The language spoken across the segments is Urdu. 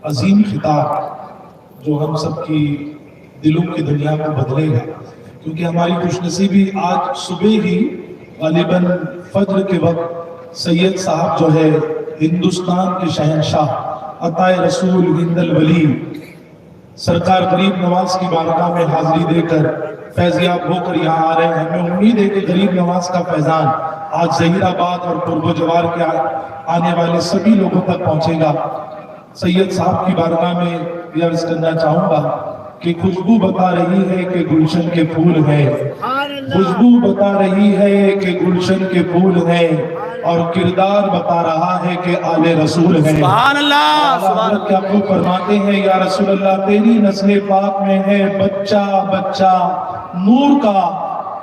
عظیم خطاب جو ہم سب کی دلوں کی دنیا کو بدلے گا، کیونکہ ہماری خوش نصیبی آج صبح ہی غالباً فجر کے وقت سید صاحب جو ہے ہندوستان کے شہنشاہ عطائے رسول ہند الولی سرکار غریب نواز کی بارگاہ میں حاضری دے کر فیضیاب ہو کر یہاں آ رہے ہیں۔ ہمیں امید ہے کہ غریب نواز کا فیضان آج ظہیر آباد اور قرب و جوار کے آنے والے سبھی لوگوں تک پہنچے گا۔ سید صاحب کی بارگاہ میں یہ عرض کرنا چاہوں گا کہ خوشبو بتا رہی ہے کہ گلشن کے پھول ہیں، خوشبو بتا رہی ہے کہ گلشن کے پھول ہیں، اور کردار بتا رہا ہے کہ آل رسول ہیں۔ سبحان اللہ، سبحان حضرت یعقوب فرماتے ہیں یا رسول اللہ تیری نسل پاک میں ہے بچہ بچہ نور کا،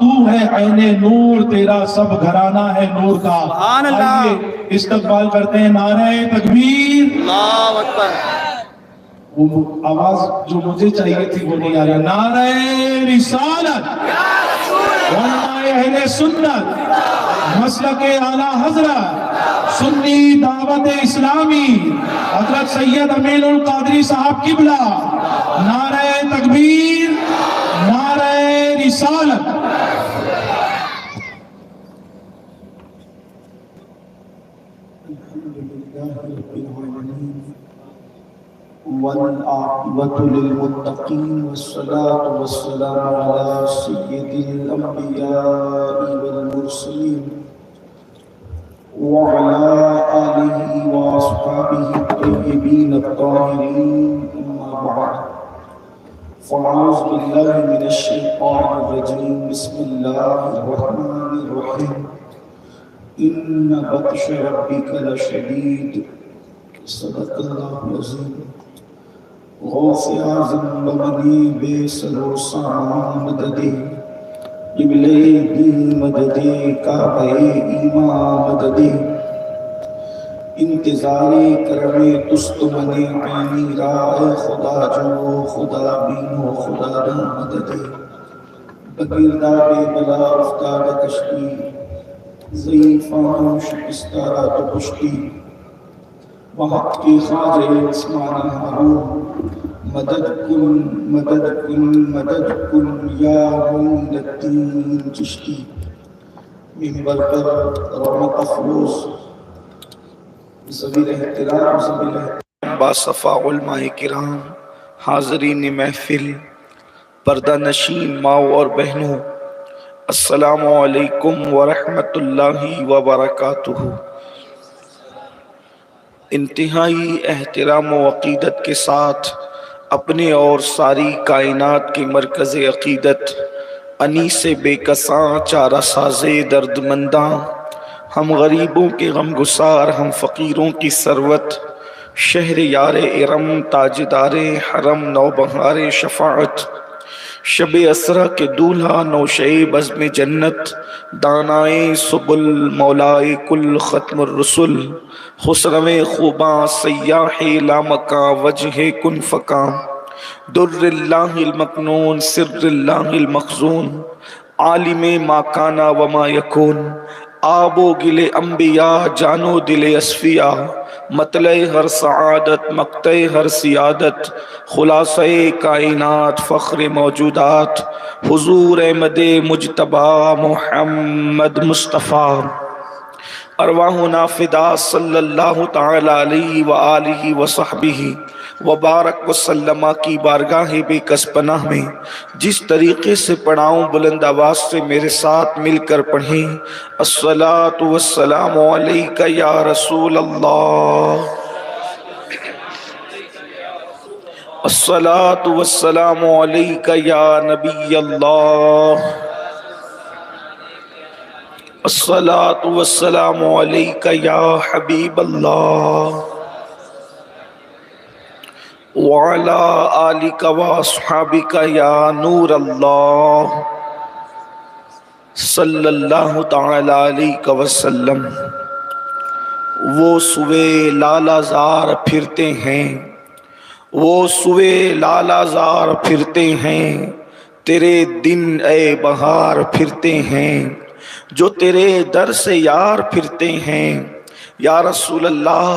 تو ہے عین نور، تیرا سب گھرانہ ہے نور کا۔ سبحان اللہ۔ آئیے استقبال کرتے ہیں، نعرہ تکبیر۔ اللہ اکبر۔ وہ آواز جو مجھے چاہیے تھی وہ نہیں آ رہی۔ نعرہ رسالت، علماء اہل سنت، مسلک اعلیٰ حضرت، سنی دعوت اسلامی، حضرت سید امین القادری صاحب قبلہ، نعرہ تکبیر، نعرہ رسالت۔ والعاقبة للمتقين والصلاة والسلام على سيد الأنبياء والمرسلين وعلى آله وأصحابه الطيبين الطاهرين، أما بعد فأعوذ بالله من الشيطان الرجيم، بسم الله الرحمن الرحيم، إن بطش ربك لشديد، صدق اللہ العظیم۔ غوث اعظم بمنی بے سرو سامان مددے، قبلے دین مددے، کعبہ ایمان مددے، انتظار کرم تست من عینی رائے خدا جو خدا بینو خدا را مددے، بگرداب بلا افتاد کشتی، ضعیفان شکستہ را تو پشتی، وحق کی خواجہ عثمان ہارون، مدد کن مدد کن مدد کن یا مومن الدین چشتی۔ منبر پر رونق افروز ذوی الاحترام ذوی الاحترام باصفا علماء کرام، حاضرین محفل، پردہ نشین ماؤں اور بہنوں، السلام علیکم ورحمۃ اللہ وبرکاتہ۔ انتہائی احترام و عقیدت کے ساتھ اپنے اور ساری کائنات کے مرکز عقیدت، انیس بے کساں چارہ ساز درد منداں، ہم غریبوں کے غم گسار، ہم فقیروں کی ثروت، شہر یار ارم، تاجدار حرم، نوبہار شفاعت، شب اسرا کے دولہا، نوشے بزم جنت، دانائے سبل، مولائے کل، ختم الرسل، خسرو خوباں، سیاح لامکاں، وجہ کن فکاں، در اللہ المکنون، سر اللہ المخزون، عالم ما کانا وما یکون، آب و گل انبیاء، جان و دل اصفیاء، مطلع ہر سعادت، مقطع ہر سیادت، خلاصہ کائنات، فخر موجودات، حضور احمد مجتبی محمد مصطفیٰ، ارواحنا فدا صلی اللہ تعالی علیہ وآلہ وصحبہ وبارک وسلم کی بارگاہ بے کس پناہ میں جس طریقے سے پڑھاؤں بلند آواز سے میرے ساتھ مل کر پڑھیں۔ الصلاۃ والسلام علیک یا رسول اللہ، الصلاۃ والسلام علیک یا نبی اللہ، الصلاۃ والسلام علیک یا حبیب اللہ، وعلی آلک واصحابک یا نور اللہ، صلی اللہ تعالی علیہ وسلم۔ وہ سوے لالا زار پھرتے ہیں، وہ سوے لالا زار پھرتے ہیں، تیرے دن اے بہار پھرتے ہیں، جو تیرے در سے یار پھرتے ہیں۔ یا رسول اللہ،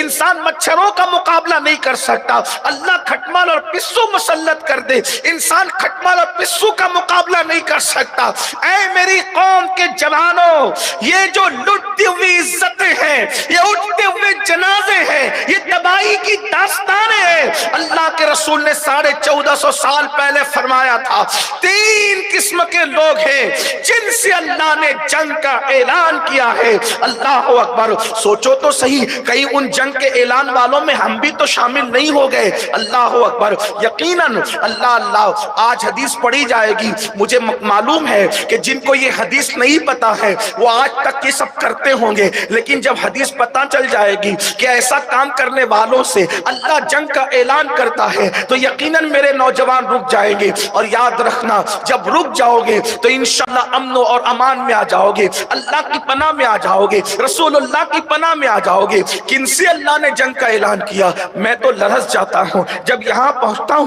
انسان مچھروں کا مقابلہ نہیں کر سکتا، اللہ کھٹمال اور پسو مسلط کر دے، انسان کھٹمال اور پسو کا مقابلہ نہیں کر سکتا۔ اے میری قوم کے جوانوں، یہ جو لٹتی ہوئی عزتیں ہیں، یہ اٹھتے ہوئے جنازے ہیں، یہ تباہی کی داستانیں ہیں۔ اللہ کے رسول نے 1450 سال پہلے فرمایا تھا، 3 قسم کے لوگ ہیں جن سے اللہ نے جنگ کا اعلان کیا ہے۔ اللہ اکبر، سوچو تو صحیح، کہیں ان جنگ کے اعلان والوں میں ہم بھی تو شامل نہیں ہو گئے۔ اللہ اکبر، یقیناً اللہ آج حدیث پڑھی جائے گی۔ مجھے معلوم ہے کہ جن کو یہ حدیث نہیں پتا ہے وہ آج تک یہ سب کرتے ہوں گے، لیکن جب حدیث پتا چل جائے گی کہ ایسا کام کرنے والوں سے اللہ جنگ کا اعلان کرتا ہے تو یقیناً میرے نوجوان رک جائیں گے۔ اور یاد رکھنا، جب رک جاؤ گے تو انشاءاللہ امن و اور امان میں آ جاؤ گے، اللہ کی پناہ میں آ جاؤ گے، رسول اللہ کی پناہ میں آ جاؤ گے۔ کن سے اللہ نے جنگ کا اعلان کیا؟ میں تو لرز جاتا ہوں جب یہاں پہنچتا ہوں،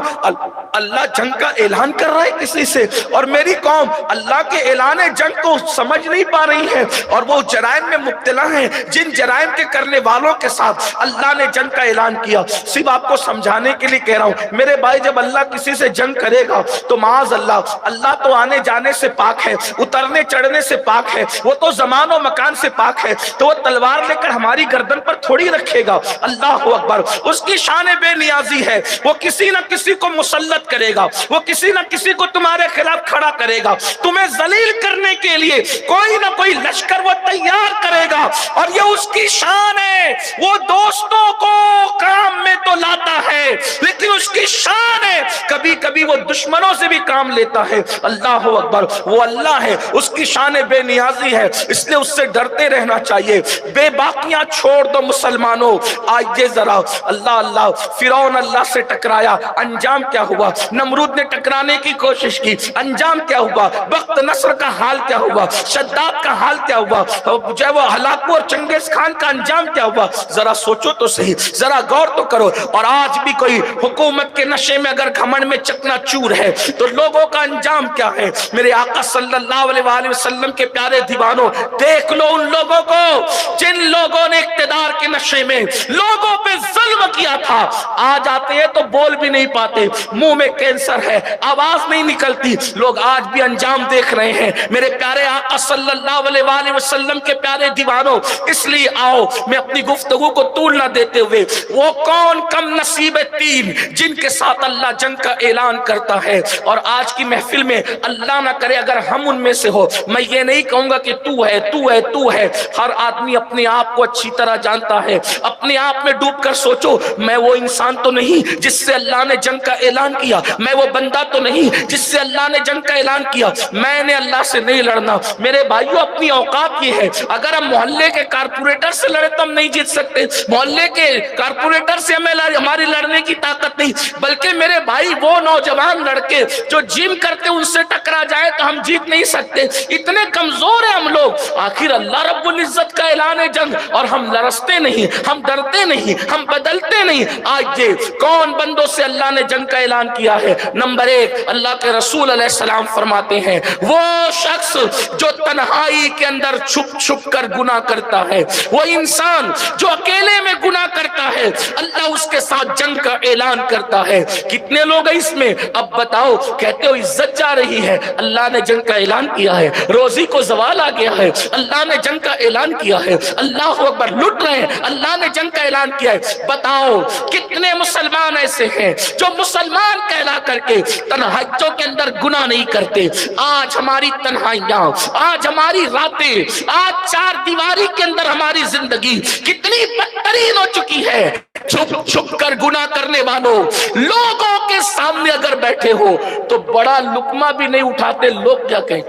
اللہ جنگ کا اعلان کر رہا ہے کسی سے، اور میری قوم اللہ کے اعلان جنگ کو سمجھ نہیں پا رہی ہے، اور وہ جرائم میں مبتلا ہیں جن جرائم کے کرنے والوں کے ساتھ اللہ نے جنگ کا اعلان کیا۔ صرف آپ کو سمجھانے کے لیے کہہ رہا ہوں میرے بھائی، جب اللہ کسی سے جنگ کرے گا تو معاذ اللہ تو آنے جانے سے پاک ہے، اترنے چڑھنے سے پاک ہے، وہ تو زمان و مکان سے پاک ہے، تو وہ تلوار لے کر ہماری گردن پر تھوڑی رکھے گا۔ اللہ اکبر، اس کی شان بے نیازی ہے، وہ کسی نہ کسی کو مسلط کرے گا، وہ کسی نہ کسی کو تمہارے خلاف کھڑا کرے گا، تمہیں ذلیل کرنے کے لیے کوئی نہ کوئی لشکر وہ تیار کرے گا، اور یہ اس کی شان ہے۔ وہ دوستوں کو کام میں تو لاتا ہے لیکن اس کی شان ہے کبھی کبھی وہ دشمنوں سے بھی کام لیتا ہے۔ اللہ اکبر، وہ اللہ ہے، اس کی شان بے نیازی ہے، اس لیے اس سے ڈرتے رہنا چاہیے۔ بے باقیاں چھوڑ دو مسلمانوں، آئیے ذرا اللہ فرعون اللہ سے ٹکرایا، انجام کیا ہوا؟ نمرود نے ٹکرانے کی کوشش کی، انجام کیا ہوا؟ بخت نصر کا حال کیا ہوا؟ شداد کا حال کیا ہوا؟ جو وہ ہلاکو اور چنگیز خان کا انجام کیا ہوا؟ ذرا سوچو تو صحیح، ذرا غور تو کرو۔ اور آج بھی کوئی حکومت کے نشے میں اگر گھمنڈ میں چکنا چور ہے تو لوگوں کا انجام کیا ہے؟ میرے آقا صلی اللہ علیہ وآلہ وسلم کے پیارے دیوانوں، دیکھ لو ان لوگوں کو جن لوگوں نے اقتدار کے نشے میں لوگوں پہ ظلم کیا تھا، آج آتے ہیں تو بول بھی نہیں پاتے، منہ میں کینسر ہے، آواز نہیں نکلتی، لوگ آج بھی انجام دیکھ رہے ہیں۔ میرے پیارے آقا صلی اللہ علیہ وآلہ وسلم کے پیارے دیوانوں، اس لیے آؤ میں اپنی گفتگو کو طول نہ دیتے ہوئے، وہ کون کم نصیب 3 جن کے ساتھ اللہ جنگ کا اعلان کرتا ہے، اور آج کی محفل میں اللہ نہ کرے اگر ہم ان میں سے ہو، میں یہ نہیں کہوں گا کہ تو ہے، ہر آدمی اپنے آپ کو اچھی طرح جانتا ہے، اپنے آپ میں ڈوب کر سوچو، میں وہ انسان تو نہیں جس سے اللہ نے جنگ کا اعلان کیا، میں وہ بندہ تو نہیں جس سے اللہ نے جنگ کا اعلان کیا، میں نے اللہ سے نہیں لڑنا۔ میرے بھائیوں، اپنی اوقات یہ ہے، اگر ہم محلے کے کارپوریٹر سے لڑے تو ہم نہیں جیت سکتے، محلے کے کارپوریٹر سے ہماری لڑنے کی طاقت نہیں، بلکہ میرے بھائی وہ نوجوان لڑکے جو جم کرتے ان سے ٹکرا جائے تو ہم جیت نہیں سکتے، اتنے کمزور ہیں ہم لوگ۔ آخر اللہ رب العزت کا اعلان ہے جنگ، اور ہم لرزتے نہیں، ہم ڈرتے نہیں، ہم بدلتے نہیں۔ آج یہ کون بندوں سے اللہ نے جنگ کا اعلان کیا ہے؟ نمبر 1، اللہ کے رسول علیہ السلام فرماتے ہیں وہ شخص جو تنہائی کے اندر چھپ چھپ کر گناہ کرتا ہے، وہ انسان جو اکیلے میں گناہ کرتا ہے، اللہ اس کے ساتھ جنگ کا اعلان کرتا ہے۔ کتنے لوگ ہیں اس میں؟ اب بتاؤ، کہتے ہو عزت جا رہی ہے، اللہ نے جنگ کا اعلان کیا ہے، روزی کو زوال آ گیا ہے، اللہ نے جنگ کا اعلان کیا ہے، اللہ اکبر، لٹ رہے ہیں، اللہ نے جنگ کا اعلان کیا ہے۔ بتاؤ کتنے مسلمان ایسے ہیں جو مسلمان کہلا کر کے تنہائیوں کے اندر گناہ نہیں کرتے؟ آج ہماری تنہائیاں، آج ہماری راتیں، آج 4 دیواری کے اندر ہماری زندگی کتنی بدترین ہو چکی ہے۔ چھپ چھپ کر گناہ کرنے والوں، لوگوں کے سامنے اگر بیٹھے ہو تو بڑا لقمہ بھی نہیں اٹھاتے، لوگ کیا کہیں؟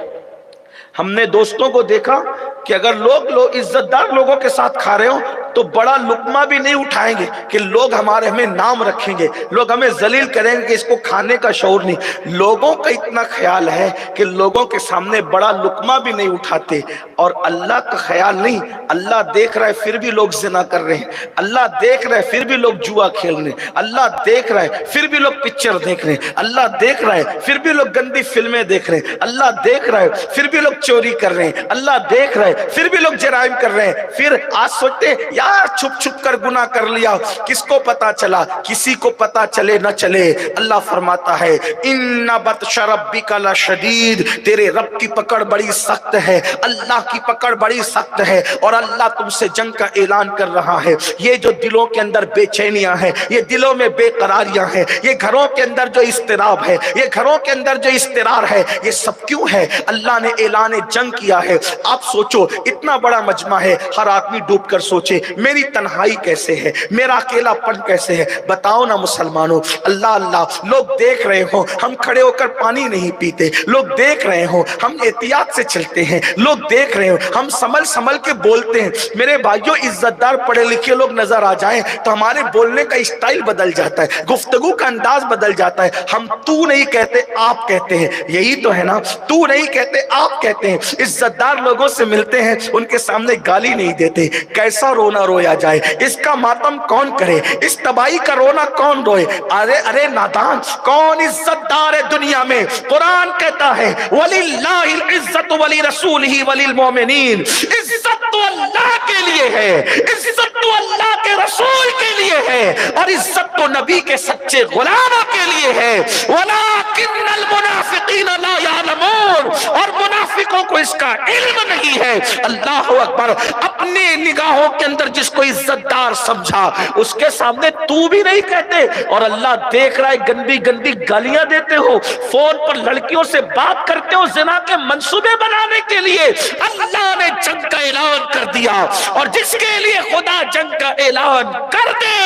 ہم نے دوستوں کو دیکھا کہ اگر لوگ عزت دار لوگوں کے ساتھ کھا رہے ہوں تو بڑا لقمہ بھی نہیں اٹھائیں گے کہ لوگ ہمیں نام رکھیں گے، لوگ ہمیں ذلیل کریں گے کہ اس کو کھانے کا شعور نہیں۔ لوگوں کا اتنا خیال ہے کہ لوگوں کے سامنے بڑا لقمہ بھی نہیں اٹھاتے، اور اللہ کا خیال نہیں، اللہ دیکھ رہا ہے پھر بھی لوگ زنا کر رہے ہیں، اللہ دیکھ رہا ہے پھر بھی لوگ جوا کھیل رہے ہیں، اللہ دیکھ رہا ہے پھر بھی لوگ پکچر دیکھ رہے ہیں، اللہ دیکھ رہا ہے پھر بھی لوگ گندی فلمیں دیکھ رہے ہیں، اللہ دیکھ رہا ہے پھر بھی لوگ چوری کر رہے ہیں، اللہ دیکھ رہا ہے پھر بھی لوگ جرائم کر رہے ہیں۔ پھر آج سوچتے یار چھپ چھپ کر گناہ کر لیا، کس کو پتا چلا؟ کسی کو پتا چلے نہ چلے، اللہ فرماتا ہے ان بطش ربک لشدید، تیرے رب کی پکڑ بڑی سخت ہے، اللہ کی پکڑ بڑی سخت ہے، اور اللہ تم سے جنگ کا اعلان کر رہا ہے۔ یہ جو دلوں کے اندر بے چینیاں ہیں، یہ دلوں میں بے قراریاں ہیں، یہ گھروں کے اندر جو اضطراب ہے، یہ گھروں کے اندر جو اضطرار ہے، یہ سب کیوں ہے؟ اللہ نے اعلان جنگ کیا ہے۔ آپ سوچو، اتنا بڑا مجمع ہے، ہر آدمی ڈوب کر سوچے میری تنہائی کیسے ہے، میرا اکیلا پن کیسے ہے۔ بتاؤ نا مسلمانوں، اللہ اللہ، لوگ دیکھ رہے ہوں ہم کھڑے ہو کر پانی نہیں پیتے، لوگ دیکھ رہے ہوں ہم احتیاط سے چلتے ہیں، لوگ دیکھ رہے ہوں ہم سنبھل سنبھل کے بولتے ہیں۔ میرے بھائیوں، عزت دار پڑھے لکھے لوگ نظر آ جائیں تو ہمارے بولنے کا اسٹائل بدل جاتا ہے، گفتگو کا انداز بدل جاتا ہے۔ ہم تو نہیں کہتے، آپ کہتے ہیں، یہی تو ہے نا، تو نہیں کہتے آپ کہتے ہیں۔ عزت دار لوگوں سے ملتے ہیں، ان کے سامنے گالی نہیں دیتے۔ کیسا رونا رویا جائے، اس کا ماتم کون کرے، اس تباہی کا رونا کون روئے؟ ارے ارے نادان، کون عزت دار ہے دنیا میں؟ قرآن کہتا ہے وَلِلَّهِ الْعِزَّةُ وَلِرَسُولِهِ وَلِلْمُؤْمِنِينَ، عزت تو اللہ کے لیے ہے، عزت تو اللہ کے رسول کے لیے ہے، اور عزت تو نبی کے سچے غلاموں کے لیے ہے۔ وَلَٰكِنَّ الْمُنَافِقِينَ لَا يَعْلَمُونَ، اور منافقوں کو اس کا علم نہیں ہے۔ اللہ اکبر، اپنے نگاہوں کے اندر جس کو عزت دار سمجھا اس کے سامنے تو بھی نہیں کہتے، اور اللہ دیکھ رہا ہے گندی گندی گالیاں دیتے ہو، فون پر لڑکیوں سے بات کرتے ہو زنا کے منصوبے بنانے کے لیے۔ اللہ نے جنگ کا اعلان کر دیا، اور جس کے لیے خدا جنگ کا اعلان کر دے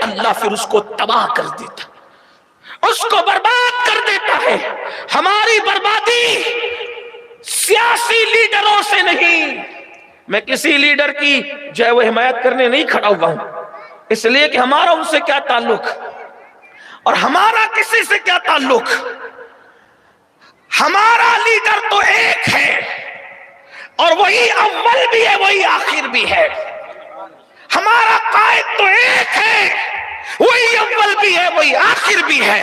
اللہ پھر اس کو تباہ کر دیتا، اس کو برباد کر دیتا ہے۔ ہماری بربادی سیاسی لیڈروں سے نہیں، میں کسی لیڈر کی جو ہے وہ حمایت کرنے نہیں کھڑا ہوا ہوں، اس لیے کہ ہمارا ان سے کیا تعلق اور ہمارا کسی سے کیا تعلق۔ ہمارا لیڈر تو ایک ہے، اور وہی اول بھی ہے وہی آخر بھی ہے۔ ہمارا قائد تو ایک ہے، وہی اول بھی ہے وہی آخر بھی ہے۔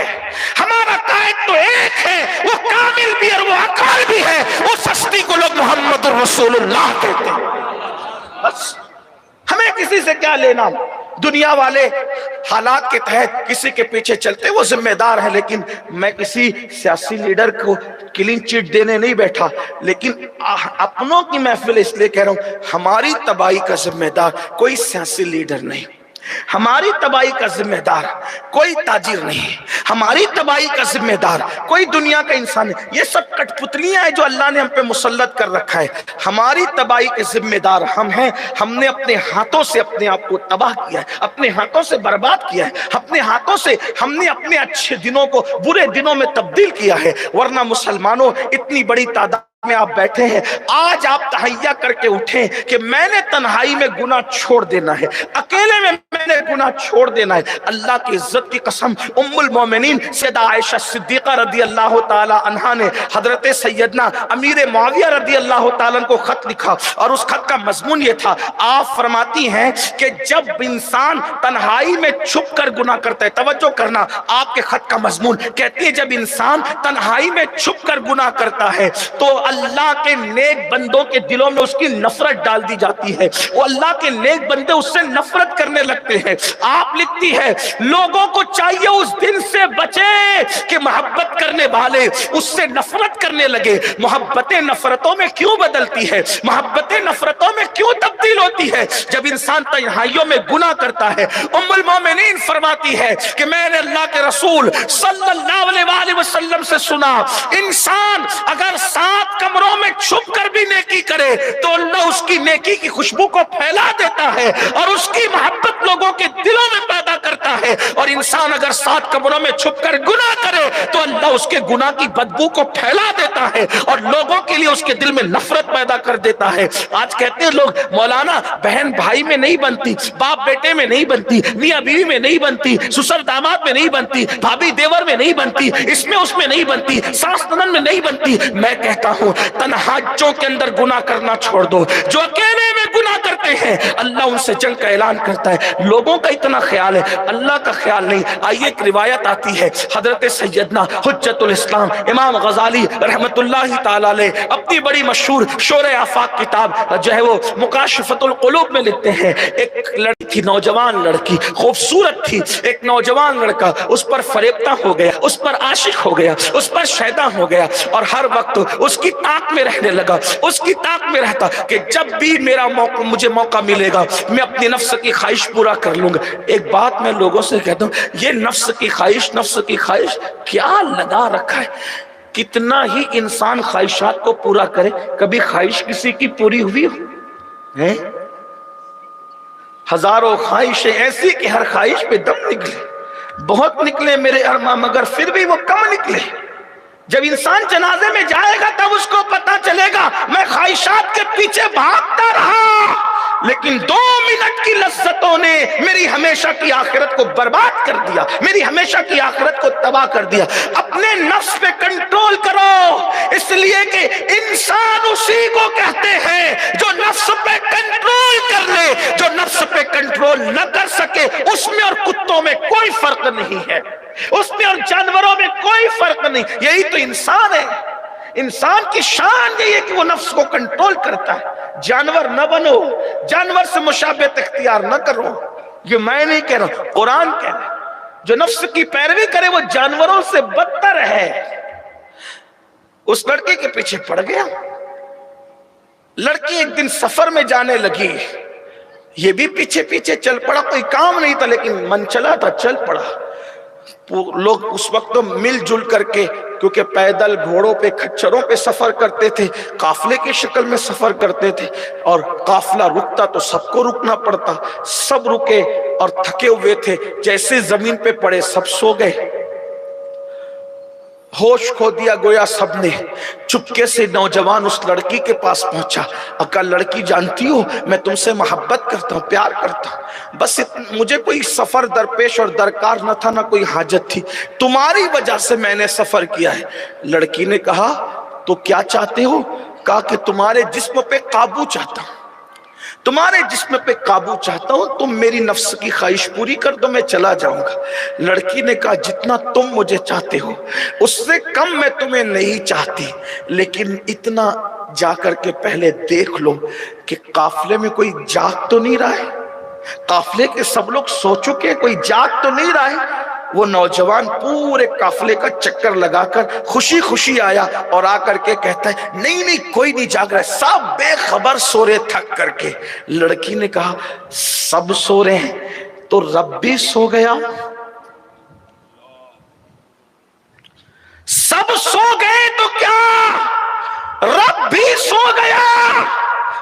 ہمارا قائد تو ایک ہے، وہ کامل بھی ہے اور وہ اکمل بھی ہے۔ اس ہستی کو لوگ محمد رسول اللہ کہتے ہیں۔ بس ہمیں کسی سے کیا لینا؟ دنیا والے حالات کے تحت کسی کے پیچھے چلتے، وہ ذمہ دار ہیں، لیکن میں کسی سیاسی لیڈر کو کلین چٹ دینے نہیں بیٹھا، لیکن اپنوں کی محفل اس لیے کہہ رہا ہوں، ہماری تباہی کا ذمہ دار کوئی سیاسی لیڈر نہیں، ہماری تباہی کا ذمہ دار کوئی تاجر نہیں، ہماری تباہی کا ذمہ دار کوئی دنیا کا انسان نہیں۔ یہ سب کٹ پتلیاں ہیں جو اللہ نے ہم پہ مسلط کر رکھا ہے۔ ہماری تباہی کے ذمہ دار ہم ہیں۔ ہم نے اپنے ہاتھوں سے اپنے آپ کو تباہ کیا ہے، اپنے ہاتھوں سے برباد کیا ہے، اپنے ہاتھوں سے ہم نے اپنے اچھے دنوں کو برے دنوں میں تبدیل کیا ہے۔ ورنہ مسلمانوں، اتنی بڑی تعداد میں آپ بیٹھے ہیں، آج آپ تہیہ کر کے اٹھیں کہ میں نے تنہائی میں گناہ چھوڑ دینا ہے، اکیلے میں نے گناہ چھوڑ دینا ہے۔ اللہ کی عزت کی قسم، ام المومنین سیدہ عائشہ صدیقہ رضی اللہ تعالی عنہا نے حضرت سیدنا امیر معاویہ رضی اللہ تعالیٰ کو خط لکھا، اور اس خط کا مضمون یہ تھا، آپ فرماتی ہیں کہ جب انسان تنہائی میں چھپ کر گناہ کرتا ہے، توجہ کرنا آپ کے خط کا مضمون، کہتی ہے جب انسان تنہائی میں چھپ کر گناہ کرتا ہے تو اللہ کے نیک بندوں کے دلوں میں اس کی نفرت ڈال دی جاتی ہے، وہ اللہ کے نیک بندے اس سے نفرت کرنے لگتے ہیں۔ آپ لکھتی ہے لوگوں کو چاہیے اس دن سے بچے کہ محبت کرنے والے اس سے نفرت کرنے لگے۔ محبتیں نفرتوں میں کیوں بدلتی ہے؟ محبتیں نفرتوں میں کیوں تبدیل ہوتی ہے؟ جب انسان تنہائیوں میں گناہ کرتا ہے۔ ام المومنین فرماتی ہے کہ میں نے اللہ کے رسول صلی اللہ علیہ وسلم سے سنا، انسان اگر 7 کمروں میں چھپ کر بھی نیکی کرے تو اللہ اس کی نیکی کی خوشبو کو پھیلا دیتا ہے اور اس کی محبت لوگوں کے دلوں میں پیدا کرتا ہے، اور انسان اگر 7 کمروں میں چھپ کر گناہ کرے تو اللہ اس کے گناہ کی بدبو کو پھیلا دیتا ہے اور لوگوں کے لیے اس کے دل میں نفرت پیدا کر دیتا ہے۔ آج کہتے ہیں لوگ مولانا بہن بھائی میں نہیں بنتی، باپ بیٹے میں نہیں بنتی، میاں بیوی میں نہیں بنتی، سسر داماد میں نہیں بنتی، بھابی دیور میں نہیں بنتی، اس میں نہیں بنتی، ساس نند میں نہیں بنتی۔ میں کہتا ہوں تنہاجوں کے اندر گناہ کرنا چھوڑ دو، جو اکیلے میں گناہ کرتے ہیں اللہ ان سے جنگ کا اعلان کرتا ہے. لوگوں کا اتنا خیال ہے, اللہ کا خیال نہیں. آئیے ایک روایت آتی ہے, حضرت سیدنا حجت الاسلام امام غزالی رحمت اللہ تعالی علیہ اپنی بڑی مشہور شورِ آفاق کتاب جو ہے وہ مکاشفۃ القلوب میں لکھتے ہیں, ایک لڑکی تھی, نوجوان لڑکی, خوبصورت تھی. ایک نوجوان لڑکا اس پر فریفتہ ہو گیا, اس پر عاشق ہو گیا, اس پر شیدا ہو گیا, اور ہر وقت اس کی طاق میں رہنے لگا. اس کی طاق میں رہتا کہ جب بھی مجھے موقع ملے گا میں اپنی نفس کی خواہش پورا کر لوں گا. ایک بات میں لوگوں سے کہتا ہوں, یہ نفس کی خواہش کیا لگا رکھا ہے. کتنا ہی انسان خواہشات کو پورا کرے, کبھی خواہش کسی کی پوری ہوئی ہو؟ ہزاروں خواہشیں ایسی کہ ہر خواہش پہ دم نکلے, بہت نکلے میرے ارماں, مگر پھر بھی وہ کم نکلے. جب انسان جنازے میں جائے گا تب اس کو پتا چلے گا میں خواہشات کے پیچھے بھاگتا رہا, لیکن 2 منٹ کی لذتوں نے میری ہمیشہ کی آخرت کو برباد کر دیا, میری ہمیشہ کی آخرت کو تباہ کر دیا. اپنے نفس پہ کنٹرول کرو, اس لیے کہ انسان اسی کو کہتے ہیں جو نفس پہ کنٹرول کر لے. جو نفس پہ کنٹرول نہ کر سکے اس میں اور کتوں میں کوئی فرق نہیں ہے, اس میں اور جانوروں میں کوئی فرق نہیں. یہی تو انسان ہے. انسان کی شان یہی ہے کہ وہ نفس کو کنٹرول کرتا ہے. جانور نہ بنو, جانور سے مشابہت اختیار نہ کرو. یہ میں نہیں کہہ رہا, قرآن کہہ رہا ہے. جو نفس کی پیروی کرے وہ جانوروں سے بدتر ہے. اس لڑکے کے پیچھے پڑ گیا. لڑکی ایک دن سفر میں جانے لگی, یہ بھی پیچھے پیچھے چل پڑا. کوئی کام نہیں تھا لیکن من چلا تھا, چل پڑا. لوگ اس وقت تو مل جل کر کے, کیونکہ پیدل, گھوڑوں پہ, کھچروں پہ سفر کرتے تھے, قافلے کی شکل میں سفر کرتے تھے, اور قافلہ رکتا تو سب کو رکنا پڑتا. سب رکے اور تھکے ہوئے تھے. جیسے زمین پہ پڑے سب سو گئے, ہوش کھو دیا گویا سب نے. چپکے سے نوجوان اس لڑکی کے پاس پہنچا. کہا لڑکی جانتی ہو میں تم سے محبت کرتا ہوں, پیار کرتا ہوں, بس مجھے کوئی سفر درپیش اور درکار نہ تھا, نہ کوئی حاجت تھی, تمہاری وجہ سے میں نے سفر کیا ہے. لڑکی نے کہا تو کیا چاہتے ہو؟ کہا کہ تمہارے جسم پہ قابو چاہتا ہوں, تمہارے جسم پہ قابو چاہتا ہوں, تم میری نفس کی خواہش پوری کر دو, میں چلا جاؤں گا. لڑکی نے کہا جتنا تم مجھے چاہتے ہو اس سے کم میں تمہیں نہیں چاہتی, لیکن اتنا جا کر کے پہلے دیکھ لو کہ قافلے میں کوئی جاگ تو نہیں رہا ہے, قافلے کے سب لوگ سو چکے, کوئی جاگ تو نہیں رہا ہے. وہ نوجوان پورے قافلے کا چکر لگا کر خوشی خوشی آیا اور آ کر کے کہتا ہے نہیں کوئی نہیں جاگ رہا ہے, سب بے خبر سو رہے تھک کر کے. لڑکی نے کہا سب سو رہے ہیں تو رب بھی سو گیا؟ سب سو گئے تو کیا رب بھی سو گیا؟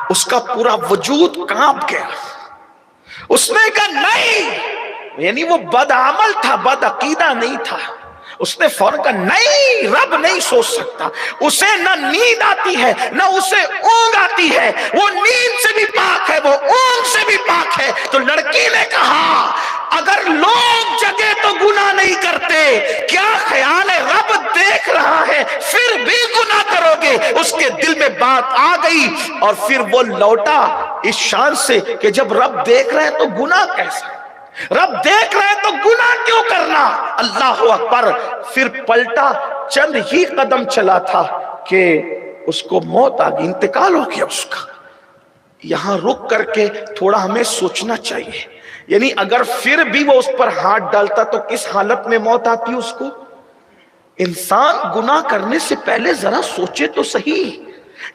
اس کا پورا وجود کانپ گیا. اس نے کہا نہیں, یعنی وہ بد عمل تھا, بد عقیدہ نہیں تھا. اس نے فوراً کہا نہیں, رب نہیں سو سکتا, اسے نہ نیند آتی ہے نہ اسے اونگ آتی ہے, وہ نیند سے بھی پاک ہے, وہ اونگ سے بھی پاک ہے. تو لڑکی نے کہا اگر لوگ جگے تو گناہ نہیں کرتے, کیا خیال ہے رب دیکھ رہا ہے پھر بھی گناہ کرو گے؟ اس کے دل میں بات آ گئی اور پھر وہ لوٹا اس شان سے کہ جب رب دیکھ رہے ہیں تو گناہ کیسا, رب دیکھ رہے ہیں تو گناہ کیوں کرنا؟ اللہ اکبر. پھر پلٹا, چند ہی قدم چلا تھا کہ اس کو موت آ گئی, انتقال ہو گیا اس کا. یہاں رک کر کے تھوڑا ہمیں سوچنا چاہیے, یعنی اگر پھر بھی وہ اس پر ہاتھ ڈالتا تو کس حالت میں موت آتی اس کو؟ انسان گناہ کرنے سے پہلے ذرا سوچے تو صحیح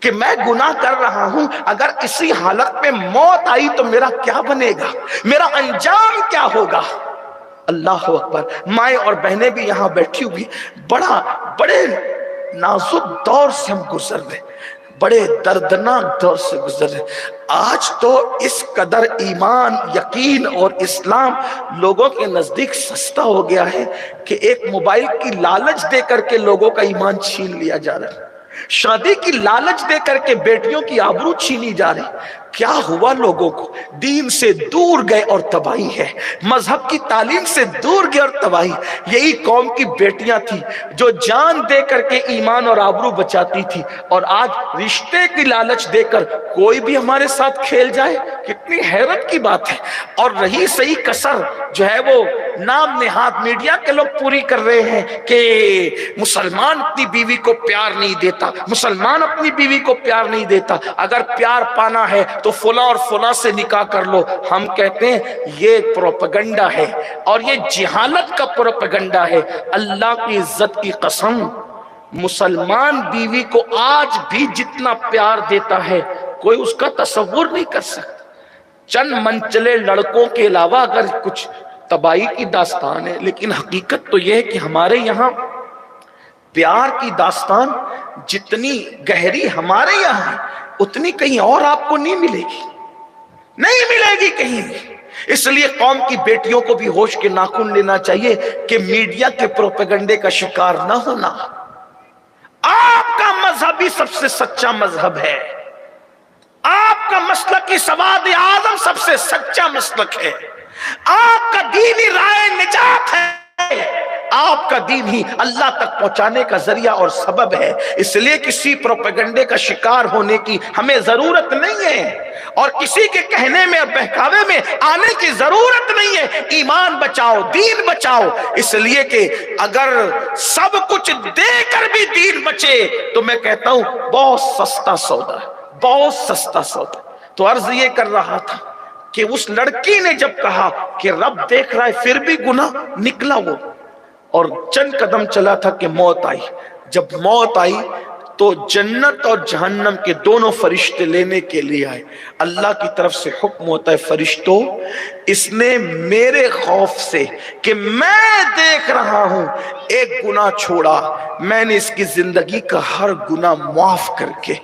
کہ میں گناہ کر رہا ہوں, اگر اسی حالت میں موت آئی تو میرا کیا بنے گا, میرا انجام کیا ہوگا؟ اللہ اکبر. مائیں اور بہنیں بھی یہاں بیٹھی ہوئی, بڑے نازک دور سے ہم گزر رہے, بڑے دردناک دور سے گزر رہے. آج تو اس قدر ایمان, یقین اور اسلام لوگوں کے نزدیک سستا ہو گیا ہے کہ ایک موبائل کی لالچ دے کر کے لوگوں کا ایمان چھین لیا جا رہا ہے, شادی کی لالچ دے کر کے بیٹیوں کی آبرو چھینی جا رہی. کیا ہوا لوگوں کو؟ دین سے دور گئے اور تباہی ہے، مذہب کی تعلیم سے دور گئے اور تباہی۔ یہی قوم کی بیٹیاں تھی جو جان دے کر کے ایمان اور آبرو بچاتی تھی، اور آج رشتے کی لالچ دے کر کوئی بھی ہمارے ساتھ کھیل جائے، کتنی حیرت کی بات ہے۔ اور رہی صحیح کسر جو ہے وہ نام نہاد میڈیا کے لوگ پوری کر رہے ہیں کہ مسلمان اپنی بیوی کو پیار نہیں دیتا، مسلمان اپنی بیوی کو پیار نہیں دیتا، اگر پیار پانا ہے تو فلاں اور فلاں سے نکاح کر لو۔ ہم کہتے ہیں یہ پروپیگنڈا ہے، اور یہ جہالت کا پروپیگنڈا ہے۔ اللہ کی عزت کی قسم، مسلمان بیوی کو آج بھی جتنا پیار دیتا ہے کوئی اس کا تصور نہیں کر سکتا۔ چند منچلے لڑکوں کے علاوہ اگر کچھ تباہی کی داستان ہے، لیکن حقیقت تو یہ ہے کہ ہمارے یہاں پیار کی داستان جتنی گہری ہمارے یہاں ہے اتنی کہیں اور آپ کو نہیں ملے گی، نہیں ملے گی کہیں بھی۔ اس لیے قوم کی بیٹیوں کو بھی ہوش کے ناخن لینا چاہیے کہ میڈیا کے پروپیگنڈے کا شکار نہ ہونا۔ آپ کا مذہب ہی سب سے سچا مذہب ہے، آپ کا مسلک سواد اعظم سب سے سچا مسلک ہے، آپ کا دینی رائے نجات ہے، آپ کا دین ہی اللہ تک پہنچانے کا ذریعہ اور سبب ہے۔ اس لیے کسی پروپیگنڈے کا شکار ہونے کی ہمیں ضرورت نہیں ہے، اور کسی کے کہنے میں اور بہکاوے میں آنے کی ضرورت نہیں ہے۔ ایمان بچاؤ، دین بچاؤ، اس لیے کہ اگر سب کچھ دے کر بھی دین بچے تو میں کہتا ہوں بہت سستا سودا ہے، بہت سستا سودا۔ تو عرض یہ کر رہا تھا کہ اس لڑکی نے جب کہا کہ رب دیکھ رہا ہے پھر بھی گناہ، نکلا وہ اور چند قدم چلا تھا کہ موت آئی۔ جب موت آئی تو جنت اور جہنم کے دونوں فرشتے لینے کے لیے آئے۔ اللہ کی طرف سے حکم ہوتا ہے، فرشتوں اس نے میرے خوف سے کہ میں دیکھ رہا ہوں ایک گناہ چھوڑا، میں نے اس کی زندگی کا ہر گناہ معاف کر کے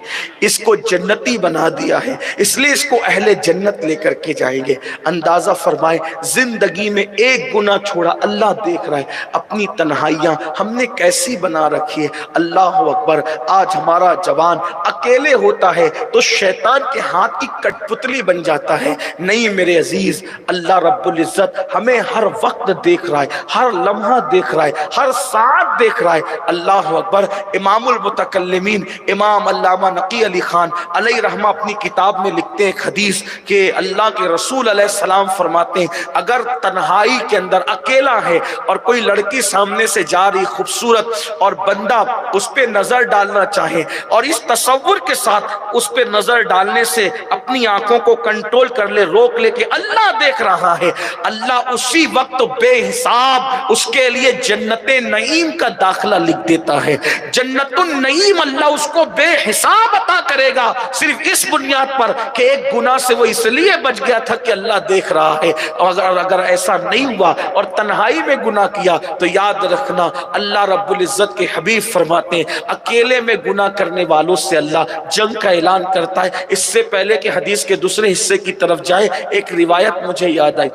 اس کو جنتی بنا دیا ہے، اس لیے اس کو اہل جنت لے کر کے جائیں گے۔ اندازہ فرمائے زندگی میں ایک گناہ چھوڑا، اللہ دیکھ رہا ہے۔ اپنی تنہائیاں ہم نے کیسی بنا رکھی ہے، اللہ اکبر۔ آج ہمارا جوان اکیلے ہوتا ہے تو شیطان کے ہاتھ کی کٹ پتلی بن جاتا ہے۔ نہیں میرے عزیز، اللہ رب العزت ہمیں ہر وقت دیکھ رہا ہے، ہر لمحہ دیکھ رہا ہے، ہر ساتھ دیکھ رہا ہے۔ اللہ اکبر۔ امام المتکلمین امام علامہ نقی علی خان علیہ رحمہ اپنی کتاب میں لکھتے ہیں ایک حدیث کہ اللہ کے رسول علیہ السلام فرماتے ہیں اگر تنہائی کے اندر اکیلا ہے اور کوئی لڑکی سامنے سے جا رہی خوبصورت اور بندہ اس پہ نظر ڈالنا چاہے اور اس تصور کے ساتھ اس پہ نظر ڈالنے سے اپنی آنکھوں کو کنٹرول کر لے، روک لے کہ اللہ دیکھ رہا ہے، اللہ اسی وقت بے حساب اس کے لیے جنت نعیم کا داخلہ لکھ دیتا ہے۔ جنت النعیم اللہ اس کو بے حساب عطا کرے گا، صرف اس بنیاد پر کہ ایک گناہ سے وہ اس لیے بچ گیا تھا کہ اللہ دیکھ رہا ہے۔ اور اگر ایسا نہیں ہوا اور تنہائی میں گناہ کیا تو یاد رکھنا اللہ رب العزت کے حبیب فرماتے ہیں اکیلے میں گناہ کرنے والوں سے اللہ جنگ کا اعلان کرتا ہے۔ اس سے پہلے کہ حدیث کے دوسرے حصے کی طرف جائے ایک روایت مجھے یاد آئی،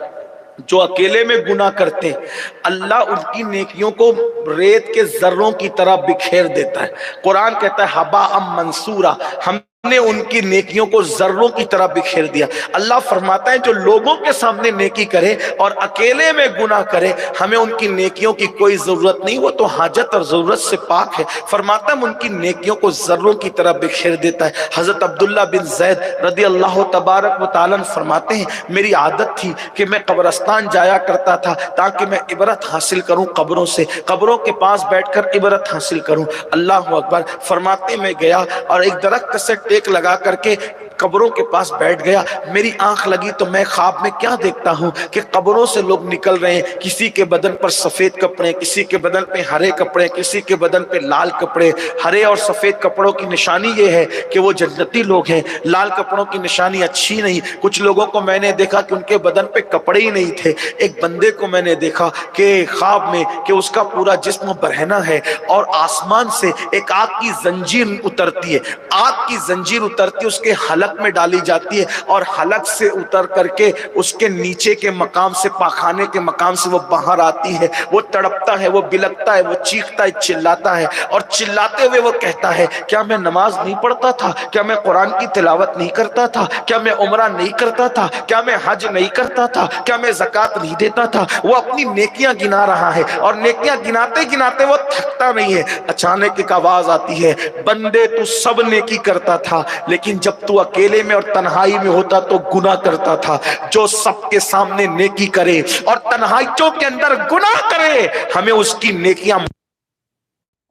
جو اکیلے میں گناہ کرتے ہیں اللہ ان کی نیکیوں کو ریت کے ذروں کی طرح بکھیر دیتا ہے۔ قرآن کہتا ہے حباء منصورا، ہم نے ان کی نیکیوں کو ذروں کی طرح بکھیر دیا۔ اللہ فرماتا ہے جو لوگوں کے سامنے نیکی کرے اور اکیلے میں گناہ کرے ہمیں ان کی نیکیوں کی کوئی ضرورت نہیں، وہ تو حاجت اور ضرورت سے پاک ہے۔ فرماتا ہے ان کی نیکیوں کو ذروں کی طرح بکھیر دیتا ہے۔ حضرت عبداللہ بن زید رضی اللہ تبارک و تعالیٰ فرماتے ہیں میری عادت تھی کہ میں قبرستان جایا کرتا تھا تاکہ میں عبرت حاصل کروں قبروں سے، قبروں کے پاس بیٹھ کر عبرت حاصل کروں۔ اللہ اکبر۔ فرماتے میں گیا اور ایک درخت سے ٹیک لگا کر کے قبروں کے پاس بیٹھ گیا، میری آنکھ لگی تو میں خواب میں کیا دیکھتا ہوں کہ قبروں سے لوگ نکل رہے ہیں، کسی کے بدن پر سفید کپڑے، کسی کے بدن پہ ہرے کپڑے، کسی کے بدن پہ لال کپڑے۔ ہرے اور سفید کپڑوں کی نشانی یہ ہے کہ وہ جنتی لوگ ہیں، لال کپڑوں کی نشانی اچھی نہیں۔ کچھ لوگوں کو میں نے دیکھا کہ ان کے بدن پہ کپڑے ہی نہیں تھے۔ ایک بندے کو میں نے دیکھا کہ خواب میں کہ اس کا پورا جسم برہنہ ہے اور آسمان سے ایک آگ کی زنجیر اترتی ہے، آگ کی زنجیر اترتی ہے، اس کے حلق حلق میں ڈالی جاتی ہے اور حلق سے اتر کر کے اس کے نیچے کے مقام سے پاخانے کے مقام سے وہ باہر آتی ہے. وہ تڑپتا ہے, وہ بلکتا ہے, وہ چیختا ہے, چلاتا ہے اور چلاتے ہوئے وہ کہتا ہے کیا میں نماز نہیں پڑھتا تھا, کیا میں قرآن کی تلاوت نہیں کرتا تھا, کیا میں عمرہ نہیں کرتا تھا, کیا میں حج نہیں کرتا تھا, کیا میں زکوٰۃ نہیں دیتا تھا. وہ اپنی نیکیاں گنا رہا ہے اور نیکیاں گناتے گناتے وہ تھکتا نہیں ہے. اچانک ایک آواز آتی ہے, بندے تو سب نیکی کرتا تھا لیکن جب تو اکیلے میں اور تنہائی میں ہوتا تو گناہ کرتا تھا. جو سب کے سامنے نیکی کرے اور تنہائیوں کے اندر گناہ کرے, ہمیں اس کی نیکیاں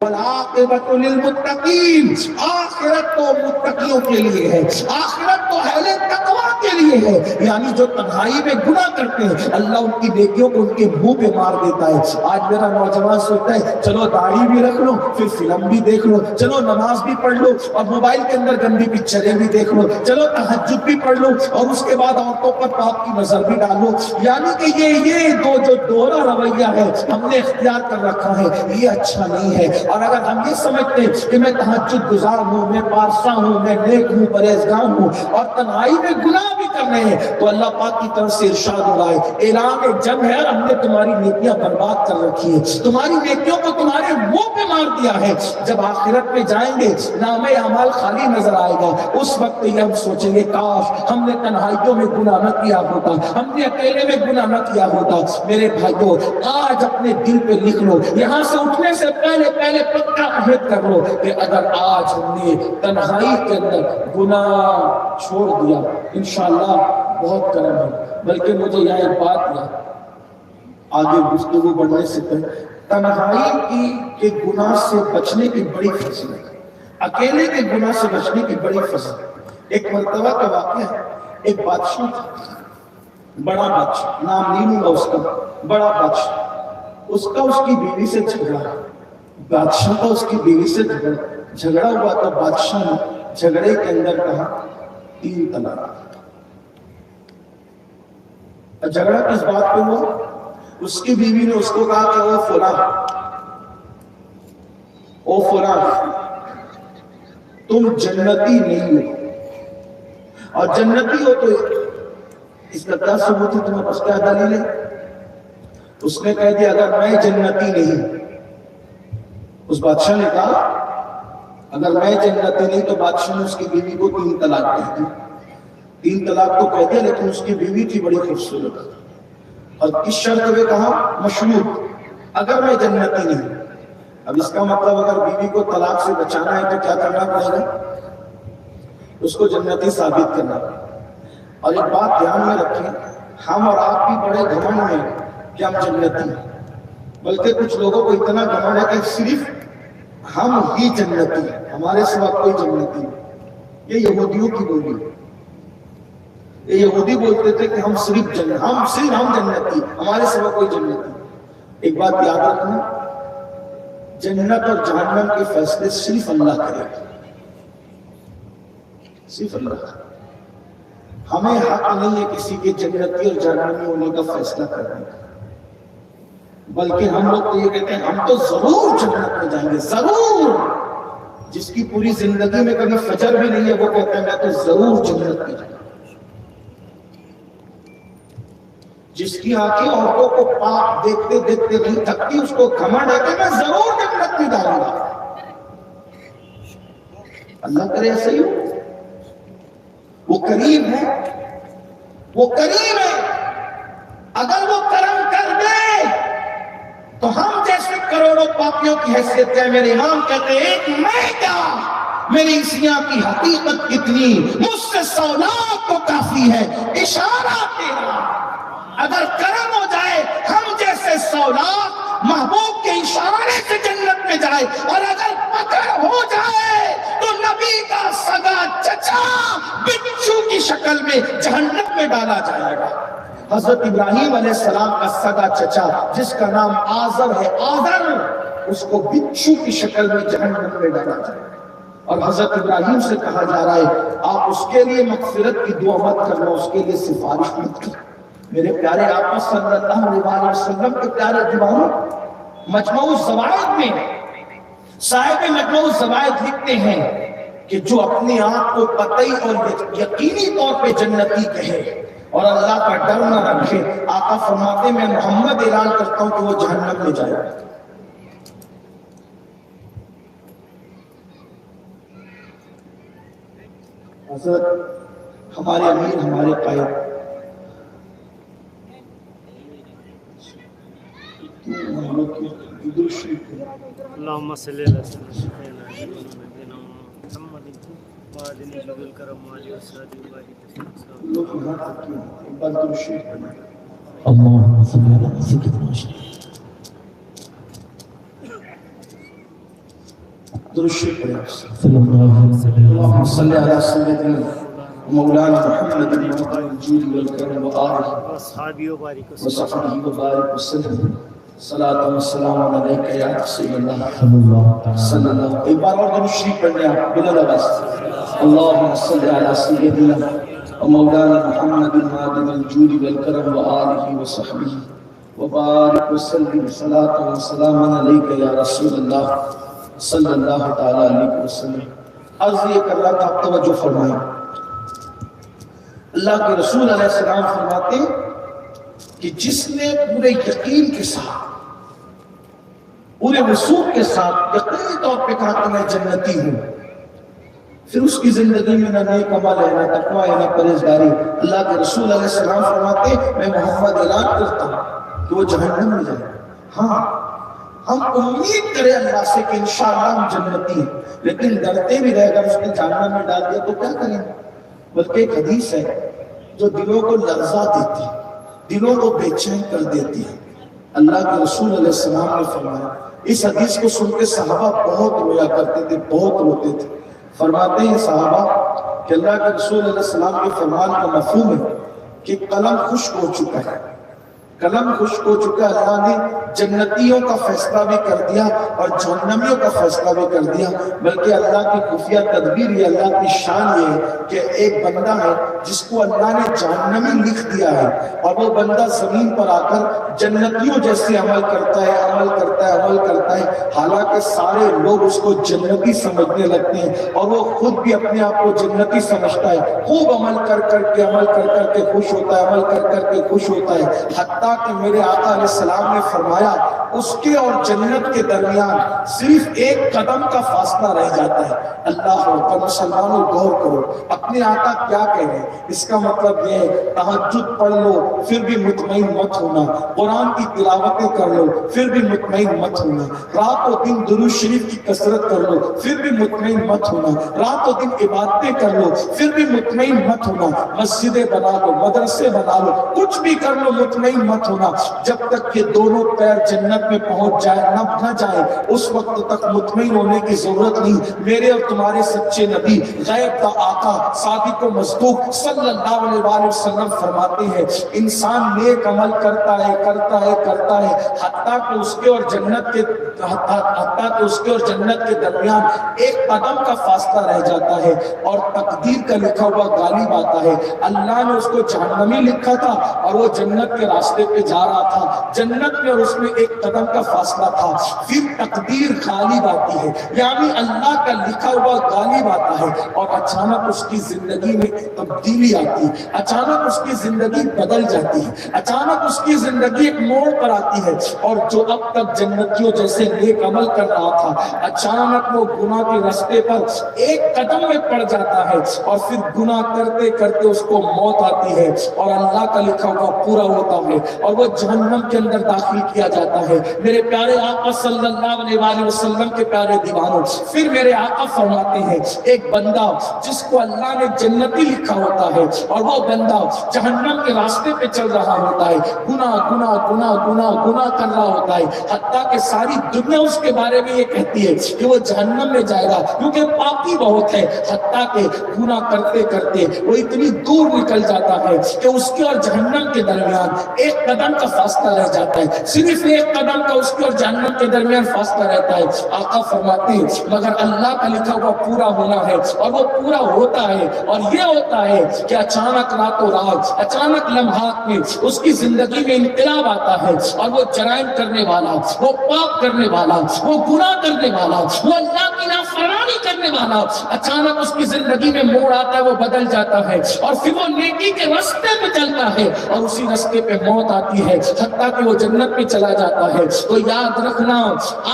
والعاقبۃ للمتقین, آخرت تو متقیوں کے لیے ہے, آخرت تو اہل تقویٰ کے لیے ہے. یعنی جو تنہائی میں گناہ کرتے ہیں اللہ ان کی نیکیوں کو ان کے منہ پہ مار دیتا ہے. آج میرا نوجوان سوچتا ہے چلو داڑھی بھی رکھ لو, پھر فلم بھی دیکھ لو, چلو نماز بھی پڑھ لو اور موبائل کے اندر گندی پکچریں بھی دیکھ لو, چلو تہجد بھی پڑھ لو اور اس کے بعد عورتوں پر پاک کی نظر بھی ڈالو. یعنی کہ یہ جو دوہرا رویہ ہے ہم نے اختیار کر رکھا ہے, یہ اچھا نہیں ہے. اور اگر ہم یہ سمجھتے ہیں کہ میں تہجد گزار ہوں, میں پارسا ہوں, میں نیک ہوں, پرہیزگار ہوں اور تنہائی میں گناہ بھی کرنے ہیں, تو اللہ پاک کی طرف سے ارشاد ہو رہا ہے اعلان جنگ ہے, ہم نے تمہاری نیکیاں برباد کر رکھی ہیں, تمہاری نیکیوں کو تمہارے منہ پہ مار دیا ہے. جب آخرت میں جائیں گے نامہ اعمال خالی نظر آئے گا, اس وقت یہ ہم سوچیں گے کاش ہم نے تنہائیوں میں گناہ نہ کیا ہوتا, ہم نے اکیلے میں گناہ نہ کیا ہوتا. میرے بھائیوں, آج اپنے دل پہ لکھ لو, یہاں سے اٹھنے سے پہلے پکا عہد کر لو کہ اگر آج ہم نے تنہائی کے اندر گناہ چھوڑ دیا انشاءاللہ بہت کرم ہے. بلکہ مجھے یہاں ایک بات یاد, آگے گفتگو بڑھنے سے پہلے, تنہائی کے گناہ سے بچنے کی بڑی فضیلت ہے, اکیلے کے گناہ سے بچنے کی بڑی فضیلت ہے. ایک مرتبہ کا واقعہ ہے, ایک بادشاہ تھا, بڑا بادشاہ, نام نہیں لوں گا اس کا, بڑا بادشاہ. اس کی بیوی سے جھگڑا, بادشاہ کا اس کی بیوی سے جھگڑا ہوا تو بادشاہ نے جھگڑے کے اندر کہا 3 طلاق. جھگڑا کس بات پہ ہوا؟ اس کی بیوی نے اس کو کہا کہ او فلاں تم جنتی نہیں ہو, اور جنتی ہو تو اس کا کیا ثبوت ہے, تمہیں پاس کیا دلیل ہے؟ اس نے کہہ دیا اگر میں جنتی نہیں, اس بادشاہ نے کہا اگر میں جنتی نہیں, تو بادشاہ نے اس کی بیوی کو 3 طلاق کہہ دی. 3 طلاق تو کہہ دیا, لیکن اس کی بیوی تھی بڑی خوبصورت, اور کس شرط پہ کہا؟ مشروط, اگر میں جنتی نہیں. اب اس کا مطلب اگر بیوی کو طلاق سے بچانا ہے تو کیا کرنا پڑے گا؟ اس کو جنتی ثابت کرنا پڑے گا. اور ایک بات دھیان میں رکھیں, ہم اور آپ بھی بڑے گھمنڈ میں کہ ہم جنتی ہیں, بلکہ کچھ لوگوں کو اتنا گھمنڈ ہے کہ صرف ہم ہی جنتی ہیں, ہمارے سوا کوئی جنتی نہیں. یہ یہودیوں کی بولی ہے. یہ یہودی بولتے تھے کہ ہم صرف جنتی, ہمارے سوا کوئی جنتی. ایک بات یاد رکھنا, جنت اور جہنم کے فیصلے صرف اللہ کرے گا, صرف اللہ. ہمیں حق نہیں ہے کسی کے جنتی اور جہنمی ہونے کا فیصلہ کرنے کا, بلکہ ہم لوگ تو یہ کہتے ہیں ہم تو ضرور جنت میں جائیں گے, ضرور. جس کی پوری زندگی میں کبھی فجر بھی نہیں ہے وہ کہتا ہے میں تو ضرور جنت میں جائیں گا. جس کی آنکھیں عورتوں کو پاک دیکھتے دیکھتے نہیں تھکتی, اس کو گھمنڈ ہے کہ میں ضرور جنت میں ڈالوں گا. اللہ کرے ایسا ہی ہو. وہ کریم ہے, وہ کریم ہے. اگر وہ کرم کر دے تو ہم جیسے کروڑوں پاپیوں کی حیثیت ہے. میرے امام کہتے ہیں ایک میں کیا, میری عیسیاں کی حقیقت کتنی, مجھ سے 100 لاکھ تو کافی ہے. اشارہ تیرا اگر کرم ہو جائے, ہم جیسے 100 لاکھ محبوب کے اشارے سے جنت میں جائے, اور اگر پکڑ ہو جائے تو نبی کا سگا چچا بچھو کی شکل میں جہنم میں ڈالا جائے گا. حضرت ابراہیم علیہ السلام کا سگا چچا جس کا نام آزر ہے, آزر, اس کو بچھو کی شکل میں جہنم میں ڈالا جائے گا. اور حضرت ابراہیم سے کہا جا رہا ہے آپ اس کے لیے مغفرت کی دعا مت کرنا, اس کے لیے سفارش مت کرنا. میرے پیارے آقا صلی اللہ علیہ وسلم کے پیارے دیوانوں, مجموع الزوائد میں صاحب مجموع الزوائد لکھتے ہیں کہ جو اپنے آپ کو قطعی اور یقینی طور پہ جنتی کہے اور اللہ کا ڈر نہ رکھے، آقا فرماتے میں محمد اعلان کرتا ہوں کہ وہ جہنم میں جائے گا۔ حضرت ہمارے امیر، ہمارے قائد اللهم صل على سيدنا محمد وعلى آله الكرام وعلى أصحابه اللهم صل على سيدنا محمد صلی اللہ علیہ وسلم اللهم صل على سيدنا مولانا محمد وعلى الجود والكرم وآله وأصحابه وبارك وصحبه وبارك وسلم صلاۃ و سلام علیک یا رسول اللہ صلی اللہ۔ ایک بار اور درود شریف پڑھ لیں آپ بلند آواز سے، اللهم صل على سيدنا ومولانا محمد معدن الجود والكرم وآله وصحبه وبارك وسلم صلاۃ و سلام علیک یا رسول اللہ صلی اللہ تعالی علیہ وسلم۔ عرض یہ کر رہا تھا، آپ توجہ فرمائیں، اللہ کے رسول علیہ السلام فرماتے ہیں کہ جس نے پورے یقین کے ساتھ، پورے وثوق کے ساتھ یقینی طور پہ کہا کہ میں جنتی ہوں، پھر اس کی زندگی میں نہ نیک عمل ہے، نہ تقوی ہے، نہ پرہیزگاری، اللہ کے رسول علیہ السلام فرماتے ہیں میں محمد اعلان کرتا ہوں کہ وہ جہنم میں جائے۔ ہاں ہم امید کریں اللہ سے کہ انشاءاللہ ہم جنتی ہیں، لیکن ڈرتے بھی رہے گا اس نے جہنم میں ڈال دیا تو کیا کریں؟ بلکہ ایک حدیث ہے جو دلوں کو لرزا دیتی ہے، دلوں کو بے چین کر دیتی ہے۔ اللہ کے رسول علیہ السلام نے فرمایا، اس حدیث کو سن کے صحابہ بہت رویا کرتے تھے، بہت روتے تھے۔ فرماتے ہیں صحابہ کہ اللہ کے رسول علیہ السلام کے فرمان کا مفہوم ہے کہ قلم خشک ہو چکا ہے، قلم خشک ہو چکا ہے، اللہ نے جنتیوں کا فیصلہ بھی کر دیا اور جہنمیوں کا فیصلہ بھی کر دیا، بلکہ اللہ کی خفیہ تدبیر یہ، اللہ کی شان یہ ہے کہ ایک بندہ ہے جس کو اللہ نے جہنمی لکھ دیا ہے اور وہ بندہ زمین پر آ کر جنتیوں جیسے عمل کرتا ہے، عمل کرتا ہے، عمل کرتا ہے، حالانکہ سارے لوگ اس کو جنتی سمجھنے لگتے ہیں اور وہ خود بھی اپنے آپ کو جنتی سمجھتا ہے، خوب عمل کر کر کے، عمل کر کر کے خوش ہوتا ہے، عمل کر کر کے خوش ہوتا ہے، حتیٰ کہ میرے آقا علیہ السلام نے فرمایا اس کے اور جنت کے درمیان صرف ایک قدم کا فاصلہ رہ جاتا ہے۔ اللہ اکبر، مسلمانوں غور کرو، اپنے آقا کیا کہہ رہے ہیں؟ اس کا مطلب یہ ہے تہجد پڑھ لو پھر بھی مطمئن مت ہونا، قرآن کی تلاوتیں کر لو پھر بھی مطمئن مت ہونا، رات و دن درود شریف کی کثرت کر لو پھر بھی مطمئن مت ہونا، رات و دن عبادتیں کر لو پھر بھی مطمئن مت ہونا، مسجدیں بنا لو، مدرسے بنا لو، کچھ بھی کر لو مطمئن مت ہونا، جب تک کہ دونوں پیر جنت میں پہنچ جائے نہ جائے اس وقت تک مطمئن ہونے کی ضرورت نہیں۔ میرے اور تمہارے سچے نبی غیب کا آقا صادق و مصدوق صلی اللہ علیہ وسلم فرماتے ہیں انسان نیک عمل کرتا ہے کرتا ہے کرتا ہے حتیٰ کہ اس کے اور جنت کے درمیان ایک قدم کا فاصلہ رہ جاتا ہے اور تقدیر کا لکھا ہوا غالب آتا ہے۔ اللہ نے اس کو جہنمی لکھا تھا اور وہ جنت کے راستے پہ جا رہا تھا، جنت میں اور اس میں ایک قدم کا فاصلہ تھا، پھر تقدیر غالب آتی ہے، یعنی اللہ کا لکھا ہوا غالب آتا ہے اور اچانک اس کی زندگی میں تبدیلی آتی ہے، اچانک اس کی زندگی بدل جاتی ہے، اچانک اس کی زندگی ایک موڑ پر آتی ہے اور جو اب تک جنتیوں جیسے نیک عمل کر رہا تھا اچانک وہ گناہ کے راستے پر ایک قدم میں پڑ جاتا ہے اور پھر گناہ کرتے کرتے اس کو موت آتی ہے اور اللہ کا لکھا ہوا پورا ہوتا ہے اور وہ جہنم کے اندر داخل کیا جاتا ہے۔ میرے پیارے آقا صلی اللہ علیہ وسلم کے پیارے دیوانوں، پھر میرے آقا فرماتے ہیں ایک بندہ جس کو اللہ نے جنتی لکھا ہوتا ہے اور وہ بندہ جہنم کے راستے پہ چل رہا ہوتا ہے، گناہ گناہ گناہ گناہ گناہ کر رہا ہوتا ہے، حتیٰ کہ ساری دنیا اس کے بارے میں یہ کہتی ہے کہ وہ جہنم میں جائے گا کیونکہ پاکی بہت ہے، حتیٰ کہ گناہ کرتے کرتے وہ اتنی دور نکل جاتا ہے کہ اس کے اور جہنم کے درمیان ایک قدم کا فاصلہ رہ جاتا ہے، صرف ایک قدم کا اس کے اور جہنم کے درمیان فاصلہ رہتا ہے۔ آقا فرماتے ہیں مگر اللہ کا لکھا ہوا پورا ہونا ہے اور وہ پورا ہوتا ہے اور یہ ہوتا ہے کہ اچانک راتوں رات، اچانک لمحات میں اس کی زندگی میں انقلاب آتا ہے اور وہ جرائم کرنے والا، وہ پاپ کرنے والا، وہ گناہ کرنے والا، وہ اللہ کی نافرمانی فرمانی کرنے والا اچانک اس کی زندگی میں موڑ آتا ہے، وہ بدل جاتا ہے اور پھر وہ نیکی کے راستے پہ چلتا ہے اور اسی راستے پہ موت آتی ہے حتیٰ کہ وہ جنت میں چلا جاتا ہے۔ تو یاد رکھنا،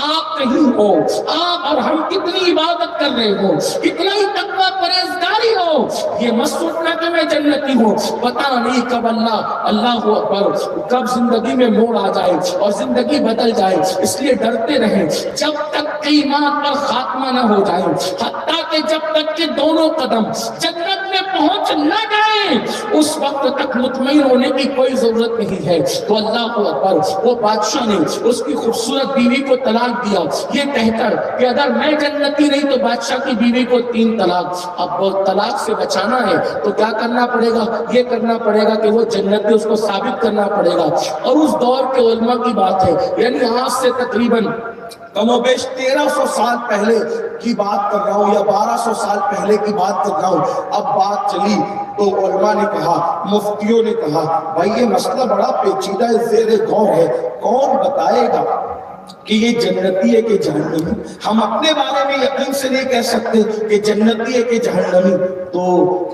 آپ کہیں ہو، آپ اور ہم کتنی عبادت کر رہے ہو، کتنا ہی تقویٰ پرہیزگاری ہو، یہ مت سوچنا کہ میں جنتی ہوں، پتہ نہیں کب اللہ اکبر، کب زندگی میں موڑ آ جائے اور زندگی بدل جائے۔ اس لیے ڈرتے رہیں جب تک کہ ایمان پر خاتمہ نہ ہو جائے، حتیٰ کہ جب تک کہ دونوں قدم جنت میں پہنچ نہ جائیں، اس وقت تک مطمئن ہونے کی کوئی ضرورت نہیں ہے۔ تو اللہ اکبر، وہ بادشاہ نے اس کی خوبصورت بیوی کو طلاق دیا یہ کہہ کر کہ اگر میں جنتی نہیں تو بادشاہ کی بیوی کو 3 طلاق۔ اب وہ طلاق سے بچانا ہے تو کیا کرنا پڑے گا؟ یہ کرنا پڑے گا کہ وہ جنتی، اس کو ثابت کرنا پڑے گا۔ اور اس دور کے علماء کی بات ہے، یعنی آج سے تقریباً کم و بیش 1300 سال پہلے کی بات کر رہا ہوں یا 1200 سال پہلے کی بات کر رہا ہوں۔ اب بات چلی تو علماء نے کہا، مفتیوں نے کہا، بھائی یہ مسئلہ بڑا پیچیدہ زیر غور ہے، کون بتائے گا کہ یہ جنتی ہے کہ جہنمی؟ ہم اپنے بارے میں یقین سے نہیں کہہ سکتے کہ جنتی ہے کہ جہنمی۔ تو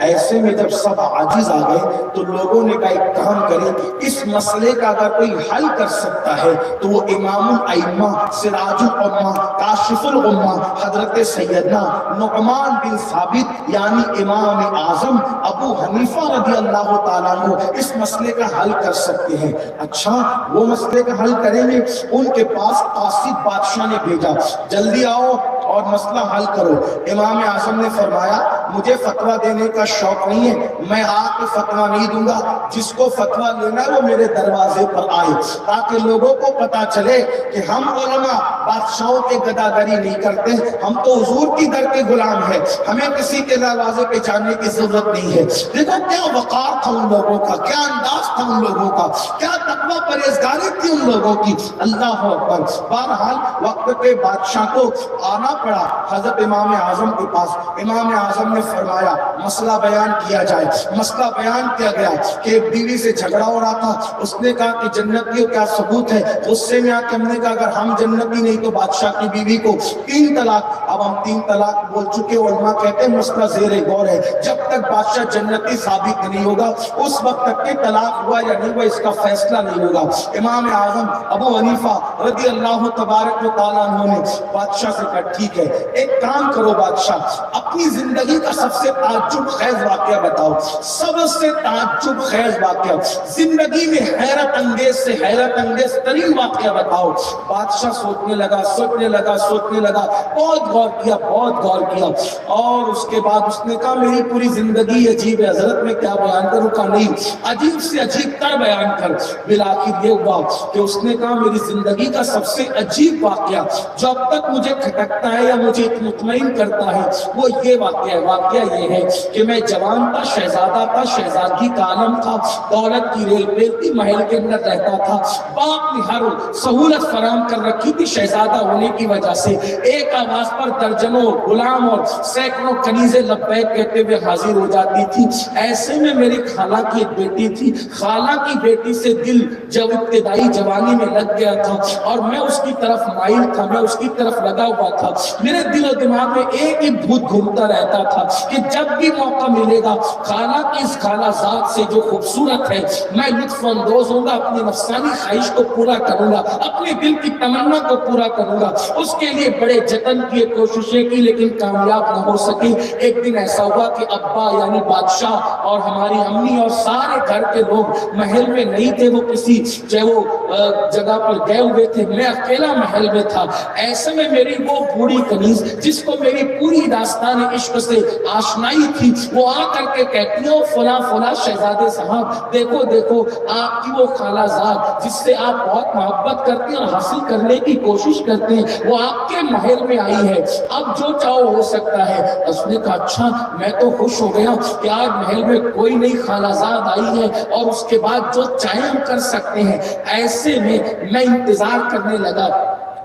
ایسے میں جب سب عاجز آ گئے تو لوگوں نے کہا ایک کام کریں، اس مسئلے کا اگر کوئی حل کر سکتا ہے تو وہ امام الائمہ، سراج الامہ، کاشف الغمہ، حضرت سیدنا نعمان بن ثابت یعنی امام اعظم ابو حنیفہ رضی اللہ تعالیٰ عنہ اس مسئلے کا حل کر سکتے ہیں۔ اچھا، وہ مسئلے کا حل کریں گے؟ ان کے پاس قاصد بادشاہ نے بھیجا، جلدی آؤ اور مسئلہ حل کرو۔ امام اعظم نے فرمایا مجھے فتویٰ دینے کا شوق نہیں ہے، میں آ کے فتویٰ نہیں دوں گا، جس کو فتویٰ لینا ہے وہ میرے دروازے پر آئے تاکہ لوگوں کو پتا چلے کہ ہم علماء بادشاہوں کے گداگری نہیں کرتے، ہم تو حضور کی در کے غلام ہیں، ہمیں کسی کے دروازے پہ جانے کی ضرورت نہیں ہے۔ دیکھو کیا وقار تھا ان لوگوں کا، کیا انداز تھا ان لوگوں کا، کیا تقویٰ پرہیزگاری تھی ان لوگوں کی۔ اللہ اکبر۔ بہرحال وقت پہ بادشاہ کو آنا پڑا حضرت امام اعظم کے پاس۔ امام اعظم نے فرمایا مسئلہ بیان کیا جائے۔ مسئلہ بیان کیا گیا کہ بیوی سے جھگڑا ہو رہا تھا، اس نے کہا کہ جنتی کیا ثبوت ہے؟ غصے میں آ کے ہم نے کہا اگر ہم جنتی نہیں تو بادشاہ کی بیوی کو 3 طلاق۔ اب ہم 3 طلاق بول چکے، علماء کہتے ہیں مسئلہ زیر غور ہے، جب تک بادشاہ جنتی ثابت نہیں ہوگا اس وقت تک کہ طلاق ہوا یا نہیں ہوا اس کا فیصلہ نہیں ہوگا۔ امام اعظم ابو حنیفہ رضی اللہ تبارک و تعالیٰ عنہ نے بادشاہ سے کہا ٹھیک ہے، ایک کام کرو بادشاہ، اپنی زندگی کا سب سے تعجب خیز واقعہ بتاؤ، سب سے تعجب خیز واقعہ، زندگی میں حیرت انگیز سے حیرت انگیز ترین واقعہ بتاؤ۔ بادشاہ سوچنے لگا بہت غور کیا اور اس کے بعد اس نے کہا میری پوری زندگی عجیب ہے حضرت، میں کیا بیان کروں؟ کا نہیں، عجیب سے عجیب تر بیان کر۔ بالآخر یہ ہوا کہ اس نے کہا میری زندگی کا سب سے عجیب واقعہ جو اب تک مجھے کھٹکتا ہے یا مجھے مطمئن کرتا ہے وہ یہ واقعہ یہ ہے کہ میں جوان تھا، شہزادہ تھا، شہزادگی کا عالم تھا، دولت کی ریل پہ تھی، محل کے اندر رہتا تھا، باپ نے ہر سہولت فراہم کر رکھی تھی شہزادہ ہونے کی وجہ سے۔ ایک آواز پر درجنوں غلام اور سینکڑوں کنیزیں لبیک کہتے ہوئے حاضر ہو جاتی تھی۔ ایسے میں میری خالہ کی ایک بیٹی تھی، خالہ کی بیٹی سے دل جب ابتدائی جوانی میں لگ گیا تھا اور میں اس کی طرف مائل تھا، میں اس کی طرف لگا ہوا تھا۔ میرے دل و دماغ میں ایک ہی بھوت گھومتا رہتا تھا کہ جب بھی موقع ملے گا خالہ کی اس خالہ ذات سے جو خوبصورت ہے میں لطف اندوز ہوں گا، اپنی نفسانی خواہش کو پورا کروں گا، اپنے دل کی تمنا کو پورا کروں گا۔ اس کے لیے بڑے جتن کیے، کوششیں کی لیکن کامیاب نہ ہو سکی۔ ایک دن ایسا ہوا کہ ابا یعنی بادشاہ اور ہماری امی اور سارے گھر کے لوگ محل میں نہیں تھے، وہ کسی جگہ پر گئے ہوئے تھے، میں اکیلا محل میں تھا۔ ایسے میں میری وہ بوڑھی کنیز جس کو میری پوری داستان عشق سے آشنائی تھی وہ آ کر کے کہتی ہے فلاں شہزادے صاحب دیکھو آپ کی وہ خالہ زاد جس سے آپ بہت محبت کرتے ہیں اور حاصل کرنے کی کوشش کرتے ہیں وہ آپ کے محل میں آئی ہے، اب جو چاہو ہو سکتا ہے۔ اس نے کہا اچھا، میں تو خوش ہو گیا کہ آج محل میں کوئی نئی خالہ زاد آئی ہے اور اس کے بعد جو چاہے ہم کر سکتے ہیں۔ ایسے میں انتظار کرنے لگا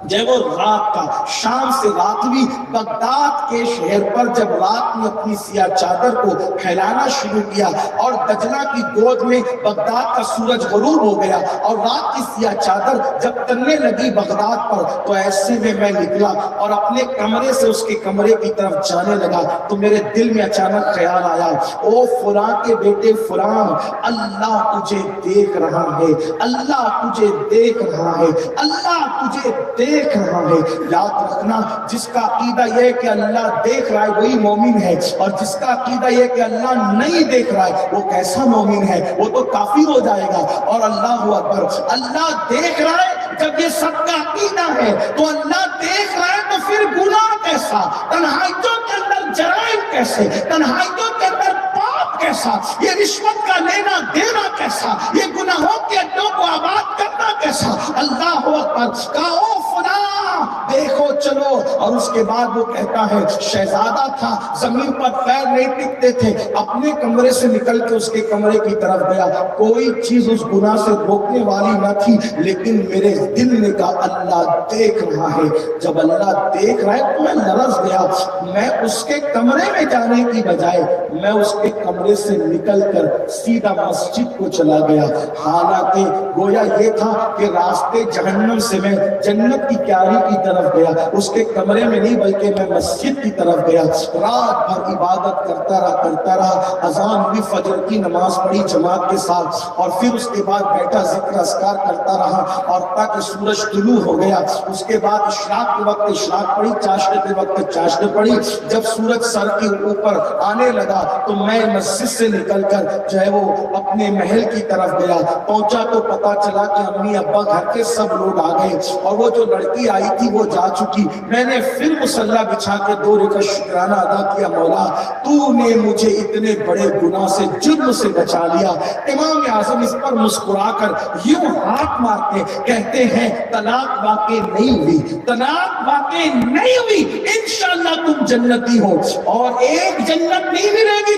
جب وہ رات کا شام سے راتوی بغداد کے شہر پر جب رات میں اپنی سیاہ چادر کو پھیلانا شروع کیا اور دجلہ کی گود میں بغداد کا سورج غروب ہو گیا اور رات کی سیاہ چادر جب تننے لگی بغداد پر، تو ایسے میں نکلا اور اپنے کمرے سے اس کے کمرے کی طرف جانے لگا تو میرے دل میں اچانک خیال آیا، او فلاں کے بیٹے فلاں، اللہ تجھے دیکھ رہا ہے، اللہ تجھے دیکھ رہا ہے، اللہ تجھے دیکھ رہا ہے۔ یاد رکھنا، جس کا عقیدہ یہ ہے کہ اللہ دیکھ رہا ہے وہی مومن ہے، اور جس کا عقیدہ یہ ہے کہ اللہ نہیں دیکھ رہا ہے وہ کیسا مومن ہے، وہ تو کافر ہو جائے گا۔ اور اللہ اکبر، اللہ دیکھ رہا ہے جب یہ سب کا عقیدہ ہے تو اللہ دیکھ رہا ہے تو پھر گناہ کیسا، تنہائیوں کے اندر جرائم کیسے، تنہائیوں کے اندر پاپ کیسا، یہ رشوت کا لینا دینا کیسا، یہ گناہوں کے اڈوں کو آباد کرنا کیسا۔ اللہ اکبر، کہو فلاں دیکھو چلو، اور اس کے بعد وہ کہتا ہے شہزادہ تھا، زمین پر پیر نہیں ٹکتے تھے، اپنے کمرے سے نکل کے اس کے کمرے کی طرف گیا، کوئی چیز اس گناہ سے روکنے والی نہ تھی، لیکن میرے دل نے کہا اللہ دیکھ رہا ہے۔ جب اللہ دیکھ رہا ہے تو میں لرز گیا، میں اس کے کمرے میں جانے کی بجائے میں اس کے کمرے سے نکل کر سیدھا مسجد کو چلا گیا، حالانکہ گویا یہ تھا کہ راستے جہنم سے میں جنت کی کیاری کی طرف گیا، اس کے کمرے میں نہیں بلکہ میں مسجد کی طرف گیا، رات بھر عبادت کرتا رہا، اذان ہوئی، فجر کی نماز پڑھی جماعت کے ساتھ، اور پھر اس کے بعد بیٹھا ذکر اذکار کرتا رہا، اور تاکہ سورج طلوع ہو گیا، اس کے بعد اشراق کے وقت اشراق پڑھی، چاشنے کے وقت چاشنے پڑھی، جب سورج سر کے اوپر آنے لگا تو میں مسجد سے نکل کر جو ہے وہ اپنے محل کی طرف گیا، پہنچا تو پتا چلا کہ امی ابا گھر کے سب لوگ آ گئے، اور وہ جو لڑکی آئی تھی وہ جا چکی، میں نے پھر مصلی بچھا کے 2 رکعت شکرانہ ادا کیا، مولا تو نے مجھے اتنے بڑے گناہ سے، جرم سے بچا لیا۔ امام اعظم اس پر مسکرا کر یوں ہاتھ مارتے کہتے ہیں طلاق واقع نہیں ہوئی، طلاق واقع نہیں ہوئی، انشاءاللہ تم جنتی ہو، اور ایک جنت نہیں ملے گی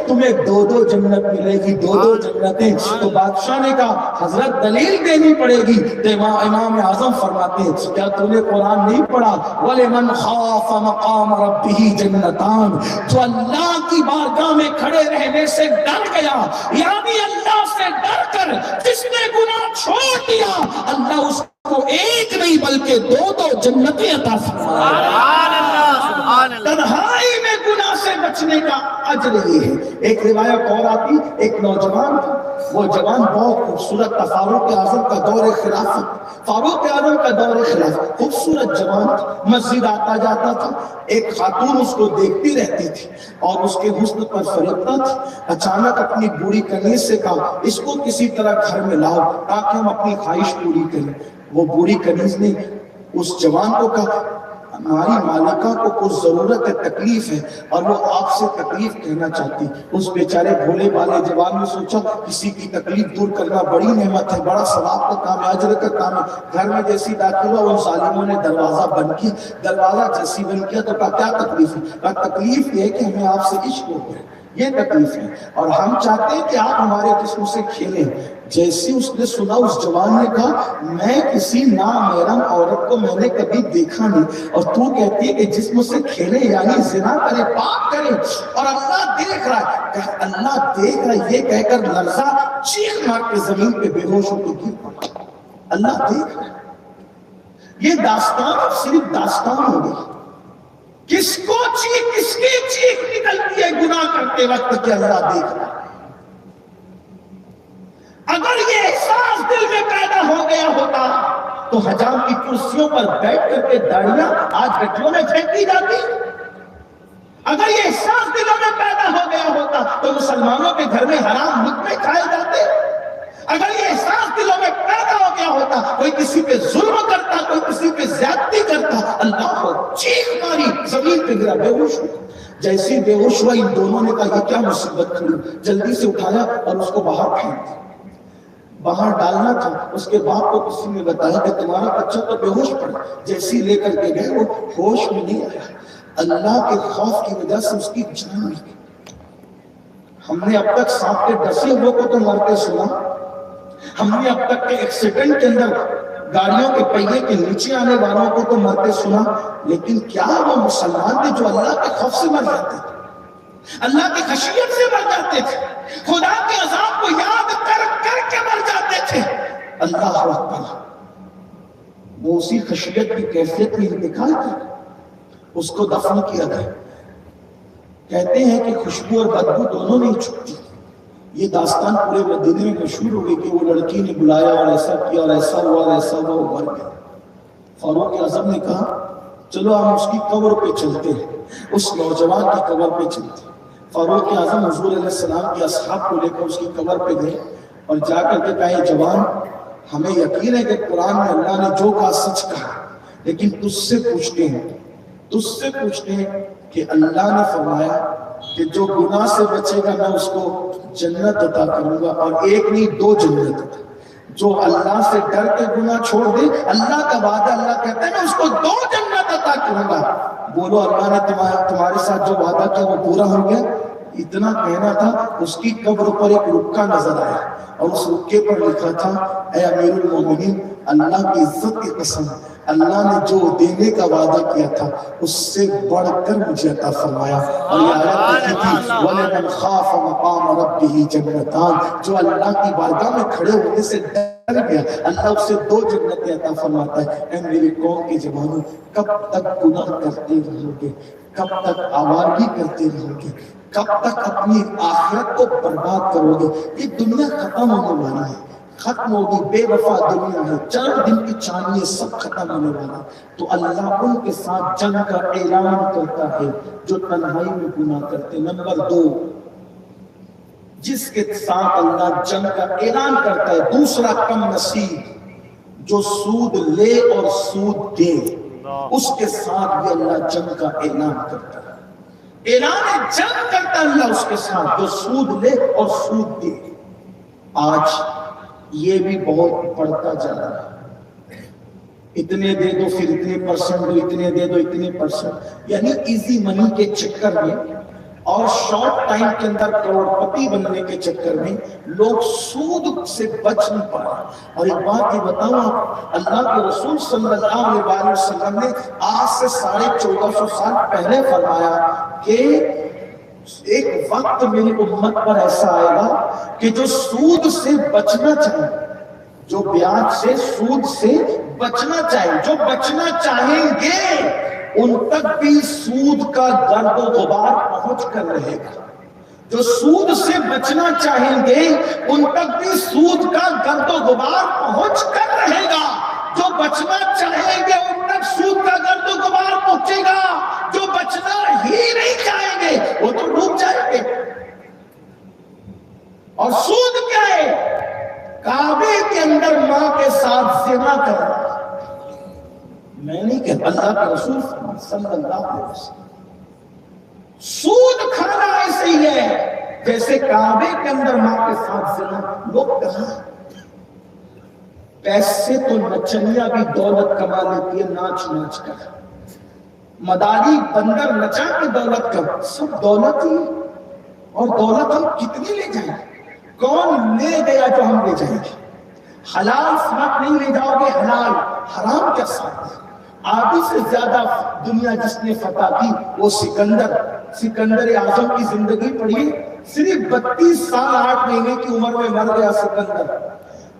تمہیں 2 جنت ملے گی، 2 جنتیں۔ تو بادشاہ نے کہا حضرت دلیل دینی پڑے گی، تو امام اعظم فرماتے ہیں کیا تو نے قرآن نہیں پڑھا، وَلِمَنْ خَافَ مَقَامَ رَبِّهِ جَنَّتَانِ، جو اللہ کی بارگاہ میں کھڑے رہنے سے ڈر گیا، یعنی اللہ سے ڈر کر جس نے گناہ چھوڑ دیا، اللہ اس کو ایک نہیں بلکہ 2 جنتیں عطا فرمائے۔ تنہائی میں گناہ سے بچنے کا اجر یہ ہے۔ ایک روایت اور آتی، ایک نوجوان تھا، وہ جوان بہت خوبصورت تھا، فاروق اعظم کا دور خلافت، فاروق اعظم کا دور خلافت، خوبصورت جوان تھا، مسجد آتا جاتا تھا، ایک خاتون اس کو دیکھتی رہتی تھی اور اس کے حسن پر فریبتا تھی، اچانک اپنی بوڑھی کنیز سے کہا اس کو کسی طرح گھر میں لاؤ تاکہ ہم اپنی خواہش پوری کریں۔ وہ بوڑھی کنیز نے اس جوان کو کہا ہماری مالکہ کو کچھ ضرورت ہے، تکلیف ہے، اور وہ آپ سے تکلیف کہنا چاہتی۔ اس بیچارے بھولے والے جوان نے سوچا کسی کی تکلیف دور کرنا بڑی نعمت ہے، بڑا ثواب کا کام ہے، اجر کا کام ہے۔ گھر میں جیسی داخل ہوا ان ظالموں نے دروازہ بند کیا، دروازہ جیسی بند کیا تو کہا کیا تکلیف ہے؟ کہا تکلیف یہ ہے کہ ہمیں آپ سے عشق ہو گیا، یہ تکلیف ہے، اور ہم چاہتے ہیں کہ آپ ہمارے جسم سے کھیلیں۔ جیسی اس نے سنا اس جوان نے کہا میں کسی نامحرم عورت کو میں نے کبھی دیکھا نہیں، اور تو کہتی ہے کہ جسم سے کھیلے یعنی زنا کرے، پاپ کرے، اور اللہ دیکھ رہا ہے۔ کہ اللہ دیکھ رہا ہے یہ کہہ کر لرزا چیخ مار کے زمین پہ بے ہوش ہو کے گر پڑا۔ اللہ دیکھ رہا ہے۔ یہ داستان صرف داستان ہو گئی، کس کو چیخ، کس کی چیخ نکلتی ہے گناہ کرتے وقت کہ اللہ دیکھ رہا ہے۔ اگر یہ احساس دل میں پیدا ہو گیا ہوتا تو حجام کی کرسیوں پر بیٹھ کر کے داڑیاں آج گٹروں میں پھینکی جاتی۔ اگر یہ احساس دلوں میں پیدا ہو گیا ہوتا تو مسلمانوں کے گھر میں حرام لقمے کھائے جاتے۔ اگر یہ احساس دلوں میں پیدا ہو گیا ہوتا کوئی کسی پہ ظلم کرتا، کوئی کسی پہ زیادتی کرتا، اللہ کو چیخ ماری زمین پہ گرا، بے ہوش ہوا۔ جیسی بے ہوش ہوا ان دونوں نے کہا یہ کیا مصیبت کھڑی، جلدی سے اٹھایا اور اس کو باہر پھینک دیا۔ باہر ڈالنا تھا، اس کے باپ کو کسی نے بتایا کہ تمہارا بچہ تو بے ہوش پڑا، جیسی لے کر کے گئے وہ ہوش میں نہیں آیا، اللہ کے خوف کی وجہ سے اس کی جان نکلی۔ ہم نے اب تک سانپ کے ڈسے ہوئے کو تو مرتے سنا، ہم نے اب تک کے ایکسیڈنٹ کے اندر گاڑیوں کے پہیے کے نیچے آنے والوں کو تو مرتے سنا، لیکن کیا وہ مسلمان تھے جو اللہ کے خوف سے مر جاتے تھے، اللہ کی خشیت سے مر جاتے تھے، خدا کے عذاب کو یاد کر کر کے مر جاتے تھے؟ اللہ اکبر! وہ اسی خشیت کی کیفیت میں انتقال کیا، اس کو دفن کیا گیا۔ کہتے ہیں کہ خوشبو اور بدبو دونوں نہیں چھپتی۔ یہ داستان پورے مدینے میں مشہور ہو گئی کہ وہ لڑکی نے بلایا اور ایسا کیا اور ایسا ہوا اور ایسا ہوا، وہ مر گیا۔ فاروق اعظم نے کہا چلو ہم اس کی قبر پہ چلتے ہیں، اس نوجوان کی قبر پہ چلتے ہیں۔ فاروق اعظم حضور علیہ السلام کے اصحاب کو لے کر اس کی قبر پہ گئے اور جا کر کے کہا یہ جوان، ہمیں یقین ہے کہ قرآن میں اللہ نے جو کہا سچ کہا، لیکن تجھ سے پوچھتے ہیں کہ اللہ نے فرمایا کہ جو گناہ سے بچے گا میں اس کو جنت عطا کروں گا، اور ایک نہیں 2 جنت عطا۔ جو اللہ سے ڈر کے گناہ چھوڑ دے، اللہ کا وعدہ، اللہ کہتا ہے میں اس کو 2 جنت عطا کروں گا۔ بولو اللہ نے تمہارے ساتھ جو وعدہ کیا وہ پورا ہو گیا؟ اتنا کہنا تھا، اس کی قبر پر ایک رکا نظر آیا اور اس رکے پر لکھا تھا اے امیر المومنین، اللہ کی عزت کی قسم، اللہ نے جو دینے کا وعدہ کیا تھا اس سے بڑھ کر مجھے عطا فرمایا۔ اور یہ آیت لکھی تھی وَلَمَنْ خَافَ مَقَامَ رَبِّهِ جَنَّتَانِ، جو اللہ کی بارگاہ میں کھڑے ہونے سے ڈر گیا اللہ اس سے 2 جنتیں عطا فرماتا ہے۔ اے میری قوم کے جوانوں، کب تک گناہ کرتے رہو گے؟ کب تک آوارگی کرتے رہو گے؟ کب تک اپنی آخرت کو برباد کرو گے؟ یہ دنیا ختم ہونے والی ہے، ختم ہوگی، بے وفا دنیا ہے، 4 دن کی چاندنی، سب ختم ہونے والا۔ تو اللہ ان کے ساتھ جنگ کا اعلان کرتا ہے جو تنہائی میں گناہ کرتے۔ نمبر 2، جس کے ساتھ اللہ جنگ کا اعلان کرتا ہے، دوسرا کم نصیب جو سود لے اور سود دے، اس کے ساتھ بھی اللہ جنگ کا اعلان کرتا ہے۔ اعلان جنگ کرتا ہے اللہ اس کے ساتھ جو سود لے اور سود دے۔ آج یہ بھی بہت بڑھتا جا رہا ہے، اتنے دے دو پھر اتنے پرسنٹ دو، اتنے دے دو اتنے پرسنٹ، یعنی ایزی منی کے چکر میں اور شارٹ ٹائم کے اندر کروڑ پتی بننے کے چکر میں لوگ سود سے بچ نہیں پا رہے۔ اور ایک بات یہ بتاؤں آپ، اللہ کے رسول صلی اللہ علیہ وسلم نے آج سے 1450 سال پہلے فرمایا کہ ایک وقت میری امت پر ایسا آئے گا کہ جو سود سے بچنا چاہے، جو بیاج سے، سود سے بچنا چاہے، جو بچنا چاہیں گے ان تک بھی سود کا گرد و غبار پہنچ کر رہے گا۔ جو سود سے بچنا چاہیں گے ان تک بھی سود کا گرد و غبار پہنچ کر رہے گا۔ جو بچنا چاہیں گے ان تک سود کا گرد و غبار پہنچے گا، جو بچنا ہی نہیں چاہیں گے وہ تو ڈوب جائیں گے۔ اور سود کیا ہے؟ کعبے کے اندر ماں کے ساتھ زنا کرنا۔ میں نہیں کہتا، اللہ کے رسول صلی اللہ علیہ وسلم۔ سود کھانا ایسے ہی ہے جیسے کعبے کے اندر ماں کے ساتھ زنا۔ لوگ کہاں؟ پیسے تو نچنیا بھی دولت کما لیتی ہے ناچ ناچ کر، مداری بندر نچا کے دولت کر، سب دولت ہی۔ اور دولت ہم کتنی لے جائیں گے؟ کون لے گیا جو ہم لے جائیں گے؟ حلال ساتھ نہیں لے جاؤ گے، حلال، حرام کیا ساتھ ہے؟ آدھی سے زیادہ دنیا جس نے فتح کی وہ سکندر اعظم کی زندگی پڑھی، صرف 32 سال 8 مہینے کی عمر میں مر گیا سکندر۔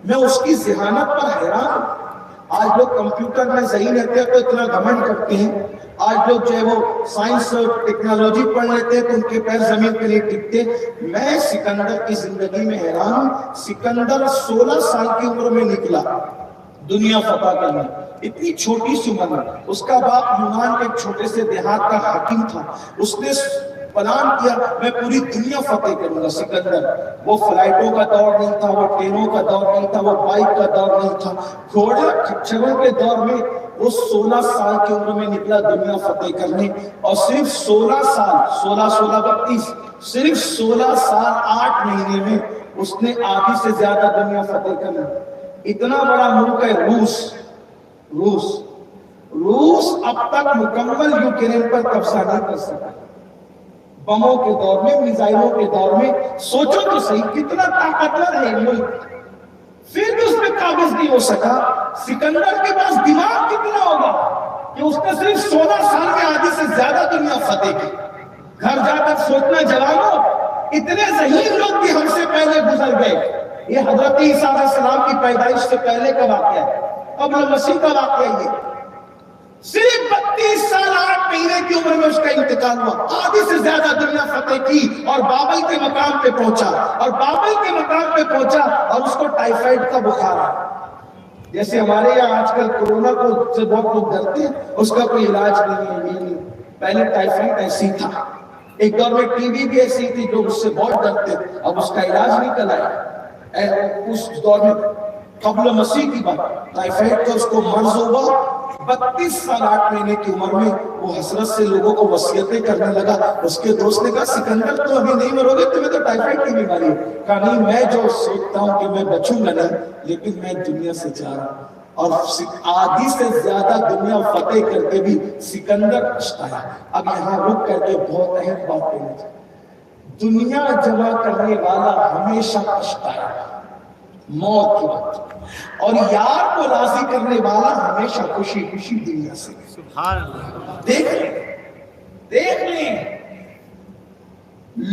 میں اس کی ذہانت پر حیران ہوں۔ آج لوگ کمپیوٹر میں صحیح رہتے ہیں تو اتنا گھمنڈ کرتے ہیں، آج لوگ جو ہے وہ سائنس اور ٹیکنالوجی پڑھ لیتے ہیں تو ان کے پیر زمین پہ نہیں ٹکتے۔ میں سکندر کی زندگی میں حیران ہوں۔ سکندر 16 سال کی عمر میں نکلا دنیا فتح کرنے، اتنی چھوٹی سی عمر میں۔ اس کا باپ یونان کے ایک چھوٹے سے دیہات کا حاکم تھا، اس نے پلان کیا میں پوری دنیا فتح کروں گا۔ سکندر، وہ فلائٹوں کا دور نہیں تھا، وہ ٹرینوں کا دور نہیں تھا، وہ بائک کا دور نہیں تھا، گھوڑے کھچروں کے دور میں وہ 16 سال کی عمر میں نکلا دنیا فتح کرنے۔ اور صرف 16 سال، 16 32، صرف 16 سال 8 مہینے میں اس نے آدھی سے زیادہ دنیا فتح کر لی۔ اتنا بڑا ملک ہے روس اب تک مکمل یوکرین پر قبضہ نہیں کر سکا۔ بموں کے دور میں، میزائلوں کے دور میں، سوچو تو صحیح کتنا طاقتور ہے ملک۔ پھر بھی اس میں قابض نہیں ہو سکا. سکندر کے پاس دماغ کتنا ہوگا کہ اس نے صرف 16 سال میں آدھی سے زیادہ دنیا فتح کی. گھر جا کر سوچنا جوانوں، اتنے ذہین لوگ بھی ہم سے پہلے گزر گئے. یہ حضرت عیسیٰ علیہ السلام کی پیدائش سے پہلے کا واقعہ ہے، قبل مسیح کا واقعہ ہے. یہ صرف 32 سال 8 مہینے کی عمر میں اس کا انتقال ہوا. آدھی سے زیادہ دنیا فتح کی اور بابل کے مقام پہ پہنچا. اور بابل کے مقام پہ پہنچا اور اس کو ٹائیفائڈ کا بخار آیا. جیسے ہمارے یہاں آج کل کورونا کو سے بہت لوگ ڈرتے ہیں، اس کا کوئی علاج نہیں ہے. یہ نہیں، پہلے ٹائیفائڈ ایسی تھا. ایک دور میں ٹی وی بھی ایسی تھی، لوگ اس سے بہت ڈرتے تھے. اب اس کا علاج نکل آیا. اس دور میں قبل مسیح کی بات، ٹائیفائڈ کا اس کو مرض ہوا. 32 سال 8 مہینے کی عمر میں وہ حسرت سے لوگوں کو وصیتیں کرنے لگا. اس کے دوست نے کہا سکندر تو ابھی نہیں مرو گے، تمہیں تو ٹائیفائڈ کی بیماری ہے. کہا نہیں، میں جو سوچتا ہوں کہ میں بچوں گا نہیں، لیکن میں دنیا سے جا رہا ہوں. اور آدھی سے زیادہ دنیا فتح کر کے بھی سکندر پچھتایا. اب یہاں رک کر کے بہت اہم بات کہنا چاہیے. دنیا جمع کرنے والا ہمیشہ پچھتایا موت کے وقت، اور یار کو راضی کرنے والا ہمیشہ خوشی خوشی دنیا سے. سبحان اللہ. دیکھ لیں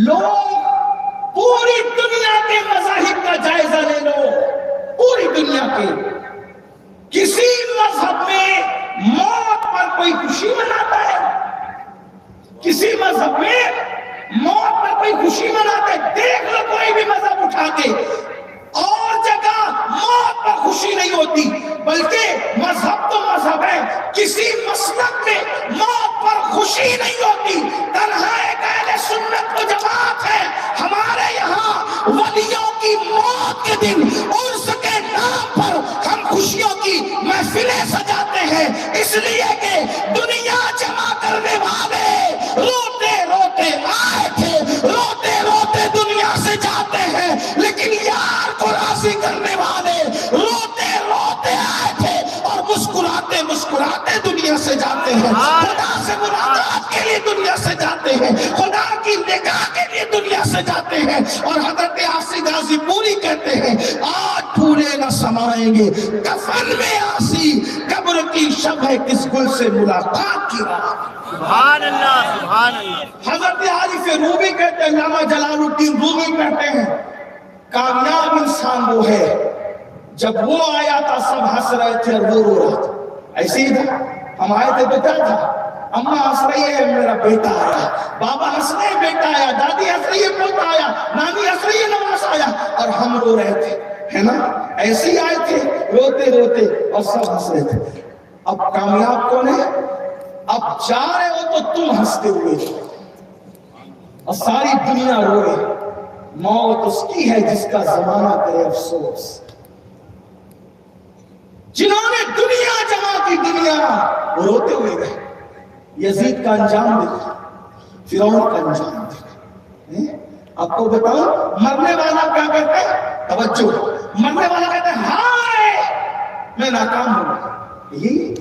لوگ، پوری دنیا کے مذاہب کا جائزہ لے لو. پوری دنیا کے کسی مذہب میں موت پر کوئی خوشی مناتا ہے؟ کسی مذہب میں موت پر کوئی خوشی مناتا ہے؟ دیکھ لو کوئی بھی مذہب اٹھا کے، اور جگہ موت پر خوشی نہیں ہوتی. بلکہ مذہب تو مذہب ہے، کسی مسلک میں موت پر خوشی نہیں ہوتی. تنہا ایک اہل سنت و جماعت ہے ہمارے یہاں ولیوں کی موت کے دن عرس کے نام پر ہم خوشیوں کی محفلیں سجاتے ہیں، اس لیے کہ دنیا جمع کرنے والے روتے روتے آئے تھے، روتے روتے دنیا سے جاتے ہیں. لیکن یار کو راضی کرنے والے روتے روتے آئے تھے اور مسکراتے مسکراتے دنیا سے جاتے ہیں. خدا سے ملاقات کے لیے دنیا سے جاتے ہیں، خدا کی نگاہ کے لیے دنیا سے جاتے ہیں. اور حضرت آسی غازی پوری کہتے ہیں آج پھولے نہ سمائیں گے کفن میں آسی، قبر کی شب ہے کس گل سے ملاقات کی راہ. سبحان اللہ. سبحان اللہ. حضرت عارف رومی کہتے ہیں، علامہ جلال الدین رومی کہتے ہیں کامیاب انسان وہ ہے جب وہ آیا تھا سب ہنس رہے تھے اور وہ رو رہا تھا. ایسے ہی تھا، ہم آئے تھے تو کیا تھا؟ اماں ہنس رہی ہے میرا بیٹا آیا، بابا ہنس رہے بیٹا آیا، دادی ہنس رہی ہے پوتا آیا، نانی ہنس رہی ہے نواز آیا، اور ہم رو رہے تھے، ہے نا؟ ایسے ہی آئے تھے روتے روتے اور سب ہنس رہے تھے. اب کامیاب کون ہے؟ اب جا رہے ہو تو تم ہنستے ہوئے اور ساری دنیا رو رہی. موت اس کی ہے جس کا زمانہ کرے افسوس. جنہوں نے دنیا جمع کی دنیا وہ روتے ہوئے گئے. یزید کا انجام دیکھا، فرعون کا انجام دیکھا. آپ کو بتاؤں مرنے والا کیا کہتا ہے؟ توجہ، مرنے والا کہتا ہے ہائے میں ناکام ہو گیا. یہی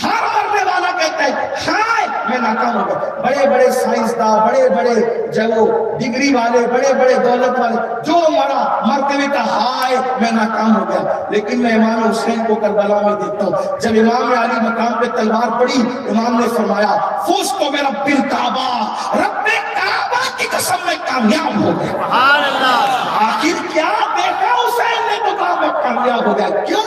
ہر مرنے والا کہتا ہے ہائے میں ناکام ہو گیا. بڑے بڑے سائنسداں، بڑے بڑے جو ڈگری والے، بڑے بڑے دولت والے، جو مرا مرتے ہوئے کہا ہائے میں ناکام ہو گیا. لیکن میں امام حسین کو کربلا میں دیکھتا ہوں، جب امام علی مقام پہ تلوار پڑی، امام نے فرمایا فزت برب الکعبہ، رب کعبہ کی قسم میں کامیاب ہو گیا. سبحان اللہ. آخر کیا دیکھا حسین نے تو کہا میں کامیاب ہو گیا. کیوں؟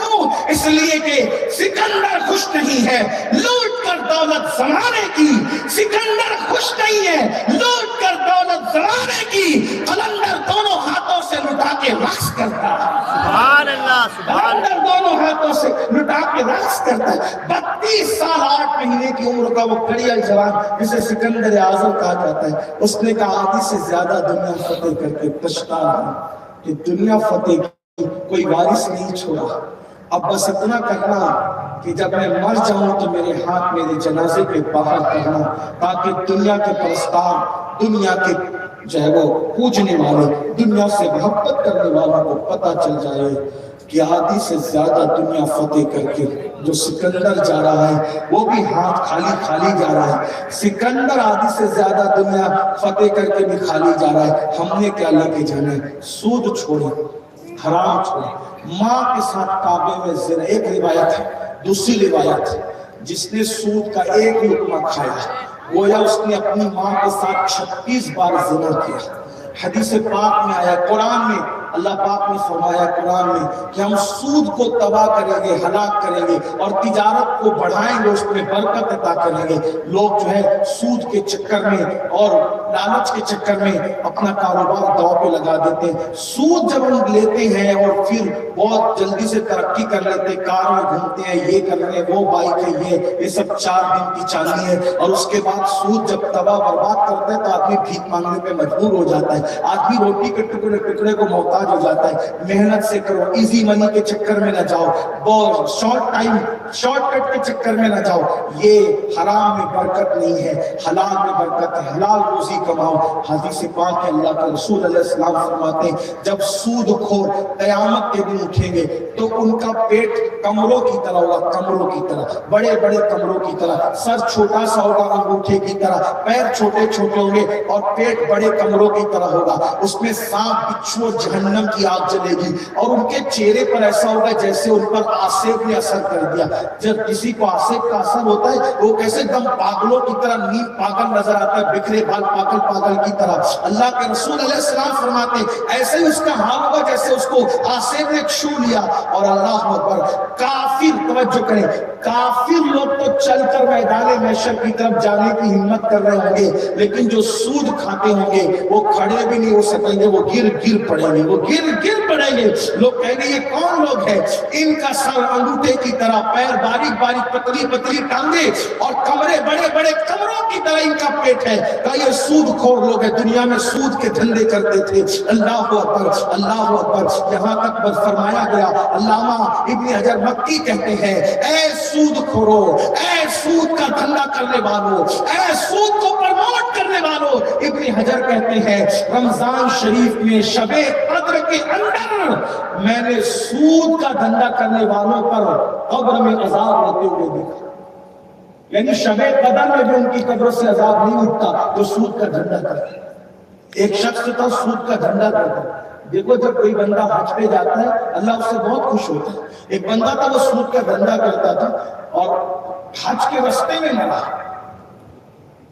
اس لیے کہ سکندر خوش نہیں ہے لوٹ کر دولت زمانے کی، سکندر خوش نہیں ہے لوٹ کر دولت زمانے کی. قلندر دونوں ہاتھوں سے لٹا کے رقص کرتا ہے. سبحان اللہ. سبحان اللہ. قلندر دونوں ہاتھوں سے لٹا کے رقص کرتا ہے. 32 سال 8 مہینے کی عمر کا وہ کڑیا جوان جسے سکندر اعظم کہا جاتا ہے، اس نے کہا آدھی سے زیادہ دنیا فتح کر کے پچھتا رہا کہ دنیا فتح کی کوئی وارث نہیں چھوڑا. اب بس اتنا کرنا کہ جب میں مر جاؤں تو میرے ہاتھ میرے جنازے کے باہر کرنا، تاکہ دنیا کے پرستار، دنیا کے جو ہے وہ پوجنے والے، دنیا سے محبت کرنے والوں کو پتہ چل جائے کہ آدھی سے زیادہ دنیا فتح کر کے جو سکندر جا رہا ہے وہ بھی ہاتھ خالی خالی جا رہا ہے. سکندر آدھی سے زیادہ دنیا فتح کر کے بھی خالی جا رہا ہے. ہم نے کیا لے کے جانا ہے؟ سود چھوڑیں، حرام چھوڑیں. ماں کے ساتھ کعبے میں زنا، ایک روایت ہے۔ دوسری روایت ہے جس نے سود کا ایک لقمہ کھایا گویا اس نے اپنی ماں کے ساتھ 36 بار زنا کیا۔ حدیث پاک میں آیا، قرآن میں اللہ پاک نے فرمایا قرآن میں کہ ہم سود کو تباہ کریں گے، ہلاک کریں گے اور تجارت کو بڑھائیں گے، اس میں برکت عطا کریں گے۔ لوگ جو ہے سود کے چکر میں اور لالچ کے چکر میں اپنا کاروبار داؤ پہ لگا دیتے ہیں۔ سود جب ہم لیتے ہیں اور پھر بہت جلدی سے ترقی کر لیتے ہیں، کار میں گھومتے ہیں، یہ کر رہے ہیں، وہ بائک ہے، یہ سب 4 دن کی چاندی ہے، اور اس کے بعد سود جب تباہ برباد کرتا ہے تو آدمی بھیک مانگنے پہ مجبور ہو جاتا ہے، آدمی روٹی کے ٹکڑے کو محتاج ہو جاتا ہے۔ محنت سے کرو، ایزی منی کے چکر میں نہ جاؤ، بہت شارٹ کٹ کے چکر میں نہ جاؤ۔ یہ حرام میں برکت نہیں ہے، حلال میں برکت ہے، حلال روزی کماؤ۔ حدیث پاک ہے اللہ کے رسول علیہ السلام فرماتے ہیں جب سود خور قیامت کے دن اٹھیں گے تو ان کا پیٹ کمروں کی طرح ہوگا، کمروں کی طرح، بڑے بڑے کمروں کی طرح، سر چھوٹا سا ہوگا انگوٹھے کی طرح، پیر چھوٹے چھوٹے ہوں گے اور پیٹ بڑے کمروں کی طرح ہوگا۔ اس میں سانپ، بچھو اور جہنم کی آگ جلے گی، اور ان کے چہرے پر ایسا ہوگا جیسے ان پر آسیب نے اثر کر دیا۔ جب کسی کو آسیب کا اثر ہوتا ہے وہ کیسے دم پاگلوں کی طرح، نیم پاگل نظر آتا ہے، بکھرے بال پاگل کی طرح۔ اللہ کے رسول علیہ السلام فرماتے ہیں ایسے ہی اس کا حال ہوگا جیسے اس کو آسیب نے چھو لیا۔ اور اللہ اکبر، کافر، توجہ کریں، کافر لوگ تو چل کر میدان محشر کی طرف جانے کی ہمت کر رہے ہوں گے، لیکن جو سود کھاتے ہوں گے وہ کھڑے بھی نہیں ہو سکیں گے، وہ گر پڑیں گے، وہ گر پڑیں گے۔ لوگ کہیں گے یہ کون لوگ ہیں؟ ان کا سر انگوٹھے کی طرح، پیر باریک باریک، پتلی پتلی ٹانگیں اور کمرے بڑے بڑے کمروں کی طرح ان کا پیٹ ہے۔ کہ یہ سود خور لوگ ہیں، دنیا میں سود کے دھندے کرتے تھے۔ اللہ اکبر، اللہ اکبر۔ یہاں تک فرمایا گیا، علامہ ابن حجر مکی کہتے ہیں اے سود خورو، اے سود کا دھندا کرنے والوں، اے سود کو پروموٹ کرنے والوں، ابن حجر کہتے ہیں رمضان شریف میں شب قدر کے اندر میں نے سود کا دھندا کرنے والوں پر قبر میں عذاب ہوتے ہوئے دیکھا۔ یعنی شب قدر میں بھی ان کی قبر سے عذاب نہیں اٹھتا جو سود کا دھندا کرتے۔ ایک شخص تھا سود کا دھندا کرتا۔ دیکھو جب کوئی بندہ حج پہ جاتا ہے اللہ اس سے بہت خوش ہوتا ہے۔ ایک بندہ تھا وہ سود کا دھندا کرتا تھا اور حج کے راستے میں مرا،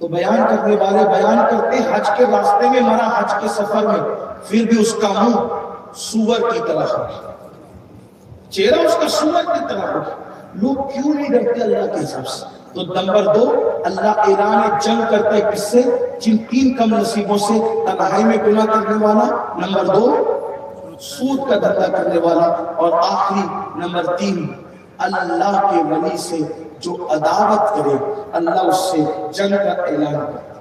تو بیان کرنے والے بیان کرتے حج کے راستے میں مرا، حج کے سفر میں، پھر بھی اس کا منہ سور کی طرح ہو، چہرہ اس کا سور کی طرح ہو۔ لوگ کیوں نہیں ڈرتے اللہ کے حساب سے؟ تو نمبر 2، اللہ اعلان جنگ کرتا ہے کس سے؟ جن 3 کم نصیبوں سے، تنہائی میں گناہ کرنے والا، نمبر 2 سود کا دھندا کرنے والا، اور آخری نمبر 3 اللہ کے ولی سے جو عداوت کرے اللہ اس سے جنگ کا اعلان کرتا۔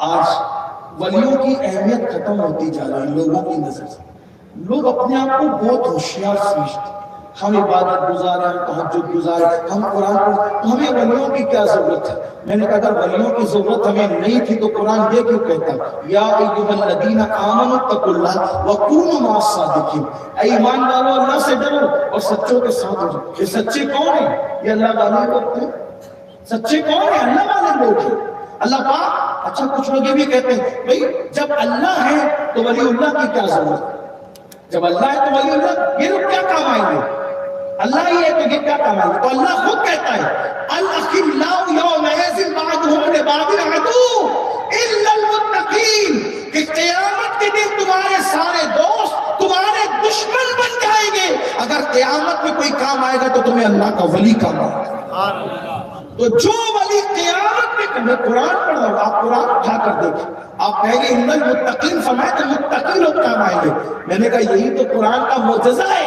آج ولیوں کی اہمیت ختم ہوتی جا رہی ہے لوگوں کی نظر سے۔ لوگ اپنے آپ کو بہت ہوشیار سمجھتے، ہم عبادت گزار ہیں، ہم تہجد گزار ہیں، ہم قرآن پڑھتے، تو ہمیں ولیوں کی کیا ضرورت ہے؟ میں نے کہا اگر ولیوں کی ضرورت ہمیں نہیں تھی تو قرآن یہ کیوں کہتا یا ایھا الذین آمنوا اتقوا اللہ وکونوا مع الصادقین، اے ایمان والو اللہ سے ڈرو اور سچوں کے ساتھ ہو جاؤ۔ یہ سچے کون ہیں؟ یہ اللہ والے لوگ ہیں۔ سچے کون ہیں؟ اللہ والے لوگ ہیں۔ اللہ پاک، اچھا کچھ لوگ یہ بھی کہتے ہیں بھئی جب اللہ ہے تو ولی اللہ کی کیا ضرورت ہے؟ جب اللہ ہے تو ولی اللہ یہ لوگ کیا کام آئیں گے؟ اللہ ہی ہے تو یہ کیا کام آئیں گے؟ تو اللہ خود کہتا ہے الاخلاء یومئذ بعضهم لبعض عدو الا المتقین، کہ قیامت کے دن تمہارے سارے دوست تمہارے دشمن بن جائیں گے۔ اگر قیامت میں کوئی کام آئے گا تو تمہیں اللہ کا ولی کام آئے گا۔ تو جو ولی قیامت میں میں قرآن پڑھ رہا ہوں، آپ قرآن اٹھا کر دیکھیں، آپ کہیں گے ان المتقین، فرمایا کہ متقی لوگ کام آئیں گے۔ میں نے کہا یہی تو قرآن کا معجزہ ہے،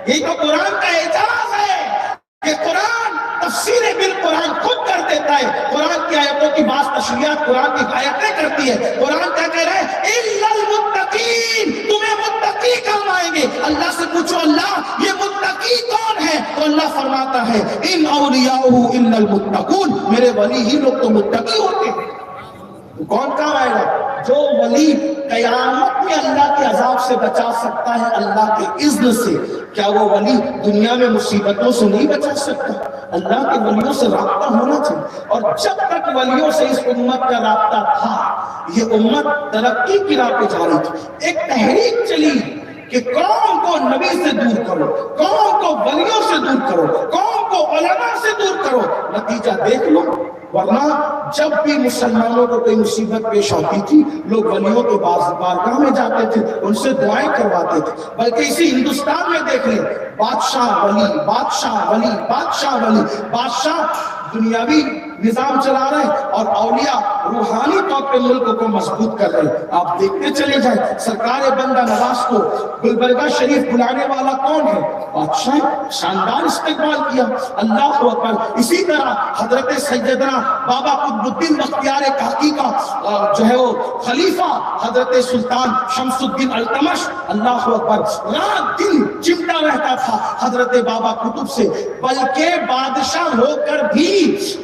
یہی تو قرآن کا اعجاز ہے کہ قرآن تفسیر بالقرآن خود کر دیتا ہے۔ قرآن کی آیتوں کی بعض تشریحات قرآن کی آیتیں کرتی ہے۔ قرآن کیا کہہ رہا ہے؟ الا المتقین، تمہیں متقی کام آئیں گے۔ اللہ سے پوچھو اللہ یہ متقی کون ہے؟ تو اللہ فرماتا ہے ان اولیاءہ الا المتقون، میرے ولی ہی لوگ تو متقی ہوتے ہیں۔ کون کام آئے گا؟ جو ولی قیامت میں اللہ کے عذاب سے بچا سکتا ہے اللہ کے اذن سے، کیا وہ ولی دنیا میں مصیبتوں سے نہیں بچا سکتا؟ اللہ کے ولیوں سے رابطہ ہونا چاہیے، اور جب تک ولیوں سے اس امت کا رابطہ تھا یہ امت ترقی کی راہ پہ جا رہی تھی۔ ایک تحریک چلی کہ قوم کو نبی سے دور کرو، قوم کو ولیوں سے دور کرو، قوم کو علماء سے دور کرو، نتیجہ دیکھ لو۔ ورنہ جب بھی مسلمانوں کو کوئی مصیبت پیش آتی تھی لوگ ولیوں کے بارگاہ میں جاتے تھے، ان سے دعائیں کرواتے تھے۔ بلکہ اسی ہندوستان میں دیکھ لیں، بادشاہ ولی، بادشاہ ولی، بادشاہ ولی، بادشاہ دنیاوی نظام چلا رہے ہیں اور اولیاء روحانی طور پہ ملک کو مضبوط کر رہے ہیں۔ آپ دیکھتے چلے جائیں، سرکار بندہ نواز کو گلبرگہ شریف بلانے والا کون ہے؟ بادشاہ، شاندار استقبال کیا، اللہ اکبر۔ اسی طرح حضرت سیدنا بابا قطب الدین بختیار کاکی کا جو ہے وہ خلیفہ حضرت سلطان شمس الدین التمش، اللہ اکبر، رات دن چمٹا رہتا تھا حضرت بابا قطب سے، بلکہ بادشاہ ہو کر بھی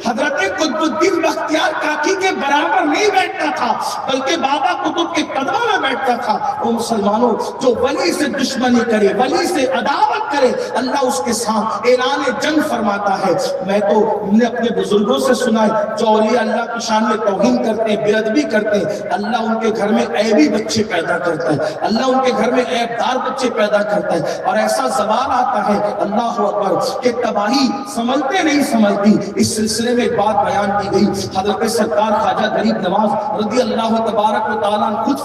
حضرت قطب الدین بختیار کاکی کے برابر نہیں بیٹھتا تھا، بلکہ بابا قطب کے قدموں میں بیٹھتا تھا۔ وہ مسلمانوں جو ولی سے دشمنی کرے، ولی سے عداوت کرے، اللہ اس کے ساتھ اعلان جنگ فرماتا ہے۔ میں تو نے اپنے بزرگوں سے سنا ہے جو اولیاء اللہ کی شان میں توہین کرتے ہیں، بے ادبی کرتے ہیں، اللہ ان کے گھر میں عیبی بچے پیدا کرتا ہے، اللہ ان کے گھر میں عیبدار بچے پیدا کرتا ہے، اور ایسا زوال آتا ہے اللہ اکبر کہ تباہی سنبھلتے نہیں سنبھلتی۔ اس سلسلے میں ایک بات بیان کی گئی، حضرت سرکار خواجہ غریب نواز رضی اللہ تبارک و تعالیٰ خود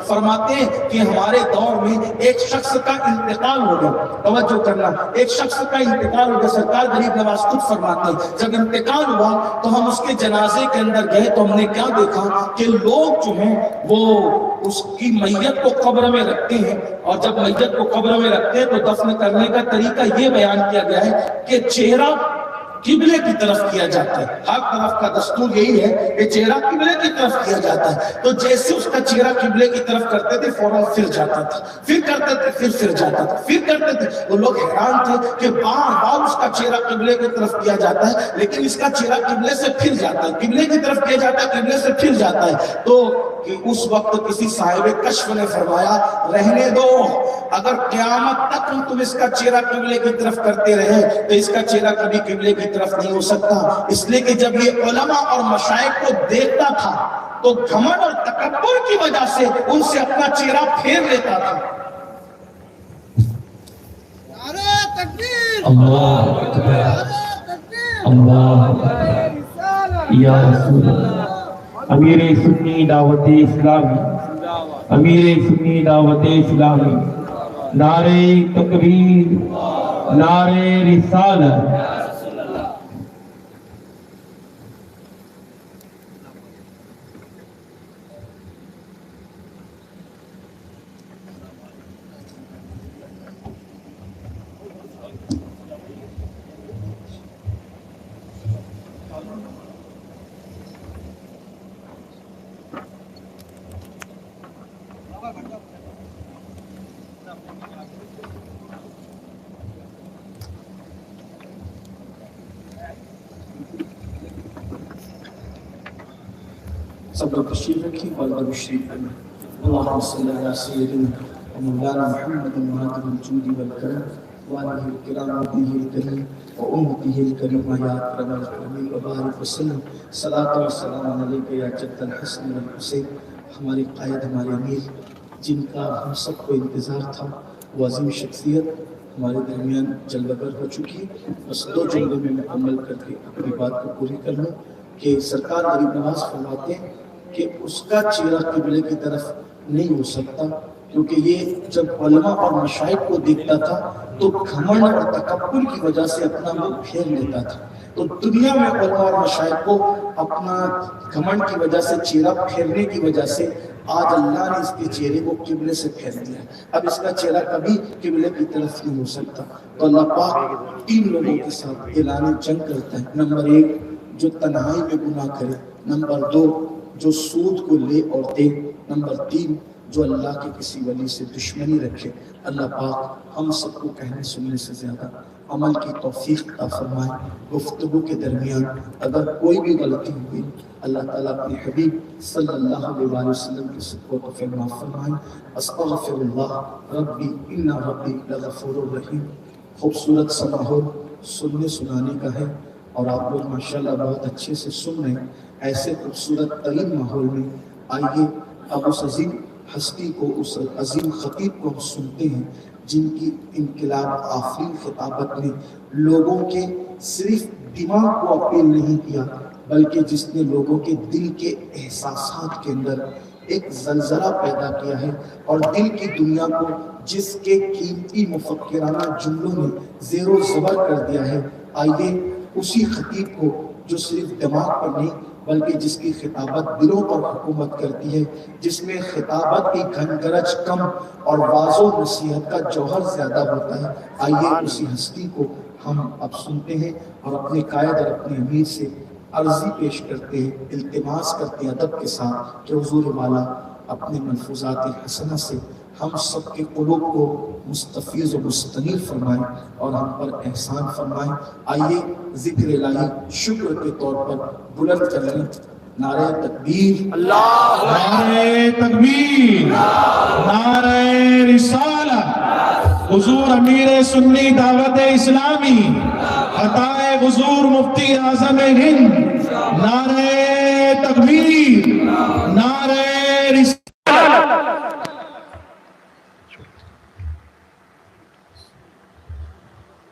فرماتے ہیں کہ ہمارے دور میں ایک شخص کا انتقال ہو گیا، توجہ کرنا، ایک شخص کا انتقال ہو گیا، سرکار غریب نواز خود فرماتے ہیں جب انتقال ہوا تو ہم اس کے جنازے کے اندر گئے تو ہم نے کیا دیکھا کہ لوگ جو ہیں وہ اس کی میت کو قبر میں رکھتے ہیں، اور جب میت کو قبر میں رکھتے ہیں تو دفن کرنے کا طریقہ یہ بیان کیا گیا ہے کہ چہرہ قبلے کی طرف کیا جاتا ہے۔ ہر طرف کا دستور یہی ہے کہ چہرہ قبلے کی طرف کیا جاتا ہے، تو جیسے اس کا چہرہ قبلے کی طرف کرتے تھے فوراً پھر جاتا تھا، پھر کرتے تھے پھر جاتا تھا، پھر کرتے تھے۔ وہ لوگ حیران تھے کہ بار بار اس کا چہرہ قبلے کی طرف کیا جاتا ہے لیکن اس کا چہرہ قبلے سے پھر جاتا ہے، قبلے کی طرف کیا جاتا ہے، قبلے سے پھر جاتا ہے۔ تو کہ اس وقت کسی صاحب کشف نے فرمایا رہنے دو، اگر قیامت تک تم اس کا چہرہ قبلے کی طرف کرتے رہے تو اس کا چہرہ کبھی قبلے کی طرف نہیں ہو سکتا، اس لیے کہ جب یہ علماء اور مشائخ کو دیکھتا تھا تو گھمنڈ اور تکبر کی وجہ سے ان سے اپنا چہرہ پھیر لیتا تھا۔ نعرہ تکبیر، اللہ اکبر، نعرہ تکبیر، اللہ اکبر، یا رسول اللہ۔ امیر سنی دعوت اسلامی، امیر سنی دعوت اسلامی، نعرہ تکبیر، نعرہ رسالت۔ سب لوگ تشریف رکھیں اور درود شریف پڑھیں۔ اللہم صلی علی سیدنا و مولانا محمد مہدی الجود والکرم وآلہ الکرام وآلہ الکریم وأمته الکریمہ یا اکرم الاکرمین وبارک وسلم۔ صلاۃ و سلام علیک یا جد الحسن والحسین، ہمارے قائد، ہمارے امیر، جن کا ہم سب کو انتظار تھا، وہ عظیم شخصیت ہمارے درمیان جلوہ گر ہو چکی ہے۔ بس دو جملے میں مکمل کر کے اپنی بات کو پوری کر لوں کہ سرکار غریب نواز فرماتے ہیں کہ اس کا چہرہ قبلے کی طرف نہیں ہو سکتا، کیونکہ یہ جب علماء اور مشائخ کو دیکھتا تھا تو گھمنڈ اور تکبر کی وجہ سے اپنا منہ پھیر لیتا تھا۔ تو دنیا میں علماء اور مشائخ کو اپنا گھمنڈ کی وجہ سے، چہرہ پھیرنے کی وجہ سے آج اللہ نے اس کے چہرے کو قبلے سے پھیر دیا ہے۔ اب اس کا چہرہ کبھی قبلے کی طرف نہیں ہو سکتا۔ تو اللہ پاک تین لوگوں کے ساتھ اعلان جنگ کرتا ہے۔ نمبر ایک، جو تنہائی میں گناہ کرے، نمبر دو، جو سود کو لے اور دے، نمبر تین، جو اللہ کے کسی ولی سے دشمنی رکھے۔ اللہ پاک ہم سب کو کہنے سننے سے زیادہ عمل کی توفیق عطا فرمائے۔ گفتگو کے درمیان اگر کوئی بھی غلطی ہوئی، اللہ تعالیٰ اپنے حبیب صلی اللہ علیہ وسلم کی صدقہ کو پھر معاف فرمائے۔ استغفر اللہ ربی ان ربی لغفور الرحیم۔ خوبصورت سا ماحول سننے سنانے کا ہے اور آپ لوگ ماشاءاللہ بہت اچھے سے سن رہے ہیں۔ ایسے خوبصورت ترین ماحول میں آئیے ابو سزیم ہستی کو، اس عظیم خطیب کو ہم سنتے ہیں جن کی انقلاب آفرین خطابت نے لوگوں کے صرف دماغ کو اپیل نہیں کیا، بلکہ جس نے لوگوں کے دل کے احساسات کے اندر ایک زلزلہ پیدا کیا ہے، اور دل کی دنیا کو جس کے قیمتی مفکرانہ جملوں نے زیر و زبر کر دیا ہے، آئیے اسی خطیب کو جو صرف دماغ پر نہیں بلکہ جس کی خطابت دلوں پر حکومت کرتی ہے، جس میں خطابت کی گھن گرج کم اور واضح و نصیحت کا جوہر زیادہ ہوتا ہے، آئیے اسی ہستی کو ہم اب سنتے ہیں اور اپنے قائد اور اپنے امیر سے عرضی پیش کرتے ہیں، التماس کرتے ہیں ادب کے ساتھ کہ حضور والا اپنے ملفوظات حسنہ سے ہم سب کے قلوب کو مستفیض و مستنیر فرمائیں اور ہم پر احسان فرمائیں۔ آئیے ذکر الہی شکر کے طور پر بلند کر لیں، نعرہ تکبیر، نعرہ تکبیر، نعرہ رسالت، حضور امیر سنی دعوت اسلامی، عطائے حضور مفتی اعظم ہند، نعرہ تکبیر، نعرہ رسالت۔